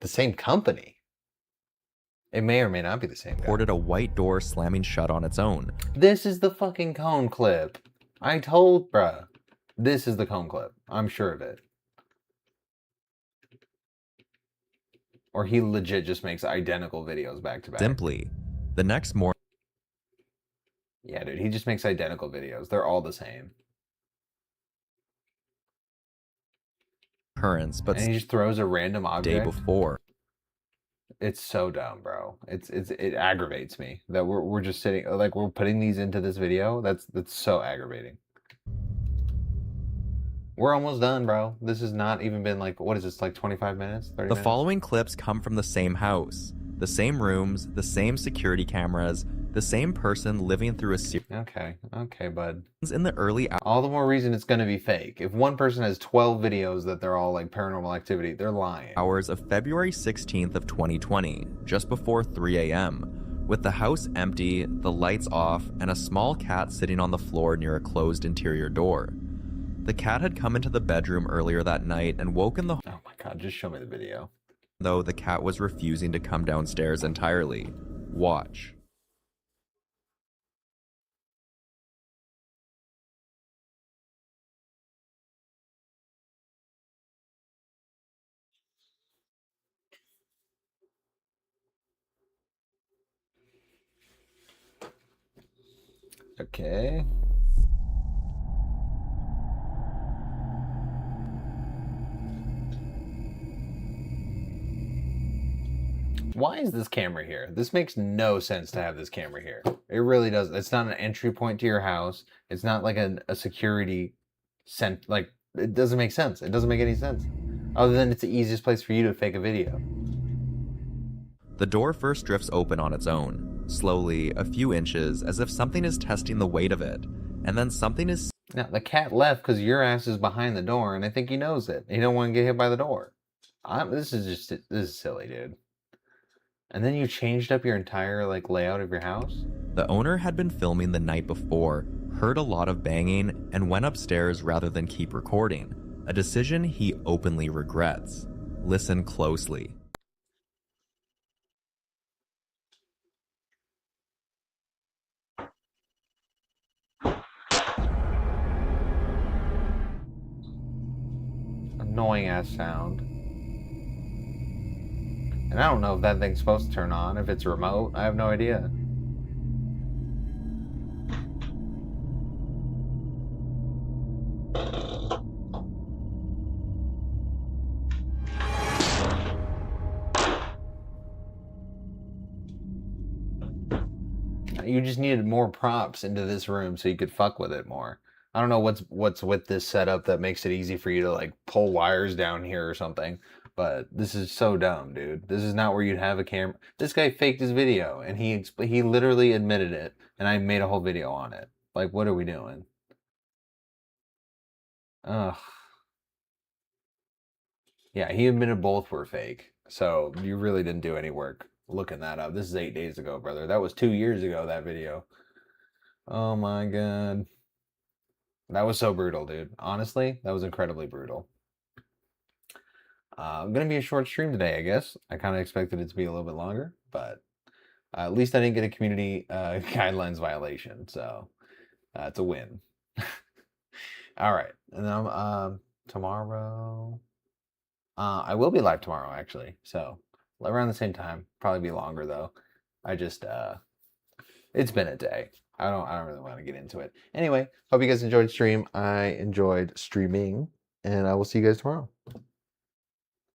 The same company. It may or may not be the same guy. Reported a white door slamming shut on its own. This is the fucking cone clip. I told bruh. This is the cone clip. I'm sure of it. Or he legit just makes identical videos back to back. Simply, the next morning... Yeah, dude, he just makes identical videos. They're all the same. Occurrence, but and he just throws a random object. Day before. It's so dumb, bro. It aggravates me that we're just sitting, like, we're putting these into this video. That's so aggravating. We're almost done, bro. This has not even been like, what is this, like 25 minutes, 30 minutes? The following clips come from the same house, the same rooms, the same security cameras, the same person living through a series. Okay, bud. In the early hours. All the more reason it's going to be fake. If one person has 12 videos that they're all like paranormal activity, they're lying. Hours of February 16th of 2020, just before 3 a.m., with the house empty, the lights off, and a small cat sitting on the floor near a closed interior door. The cat had come into the bedroom earlier that night and woken the... Oh my god, just show me the video. Though the cat was refusing to come downstairs entirely. Watch. Okay. Why is this camera here? This makes no sense to have this camera here. It really does. It's not an entry point to your house. It's not like a security like, it doesn't make sense. It doesn't make any sense. Other than it's the easiest place for you to fake a video. The door first drifts open on its own, slowly, a few inches, as if something is testing the weight of it. And then something is... Now, the cat left because your ass is behind the door, and I think he knows it. He don't want to get hit by the door. This is silly, dude. And then you changed up your entire, like, layout of your house? The owner had been filming the night before, heard a lot of banging, and went upstairs rather than keep recording. A decision he openly regrets. Listen closely. Annoying ass sound. And I don't know if that thing's supposed to turn on, if it's remote. I have no idea. You just needed more props into this room so you could fuck with it more. I don't know what's with this setup that makes it easy for you to like pull wires down here or something, but this is so dumb, dude. This is not where you'd have a camera. This guy faked his video and he literally admitted it, and I made a whole video on it. Like, what are we doing? Ugh. Yeah, he admitted both were fake. So you really didn't do any work looking that up. This is 8 days ago, brother. That was 2 years ago, that video. Oh my god. That was so brutal, dude. Honestly, that was incredibly brutal. Gonna be a short stream today, I guess. I kind of expected it to be a little bit longer, but at least I didn't get a community guidelines violation, so it's a win. All right, and then tomorrow, I will be live tomorrow actually, so around the same time. Probably be longer though. I just it's been a day. I don't really want to get into it. Anyway, hope you guys enjoyed the stream. I enjoyed streaming, and I will see you guys tomorrow.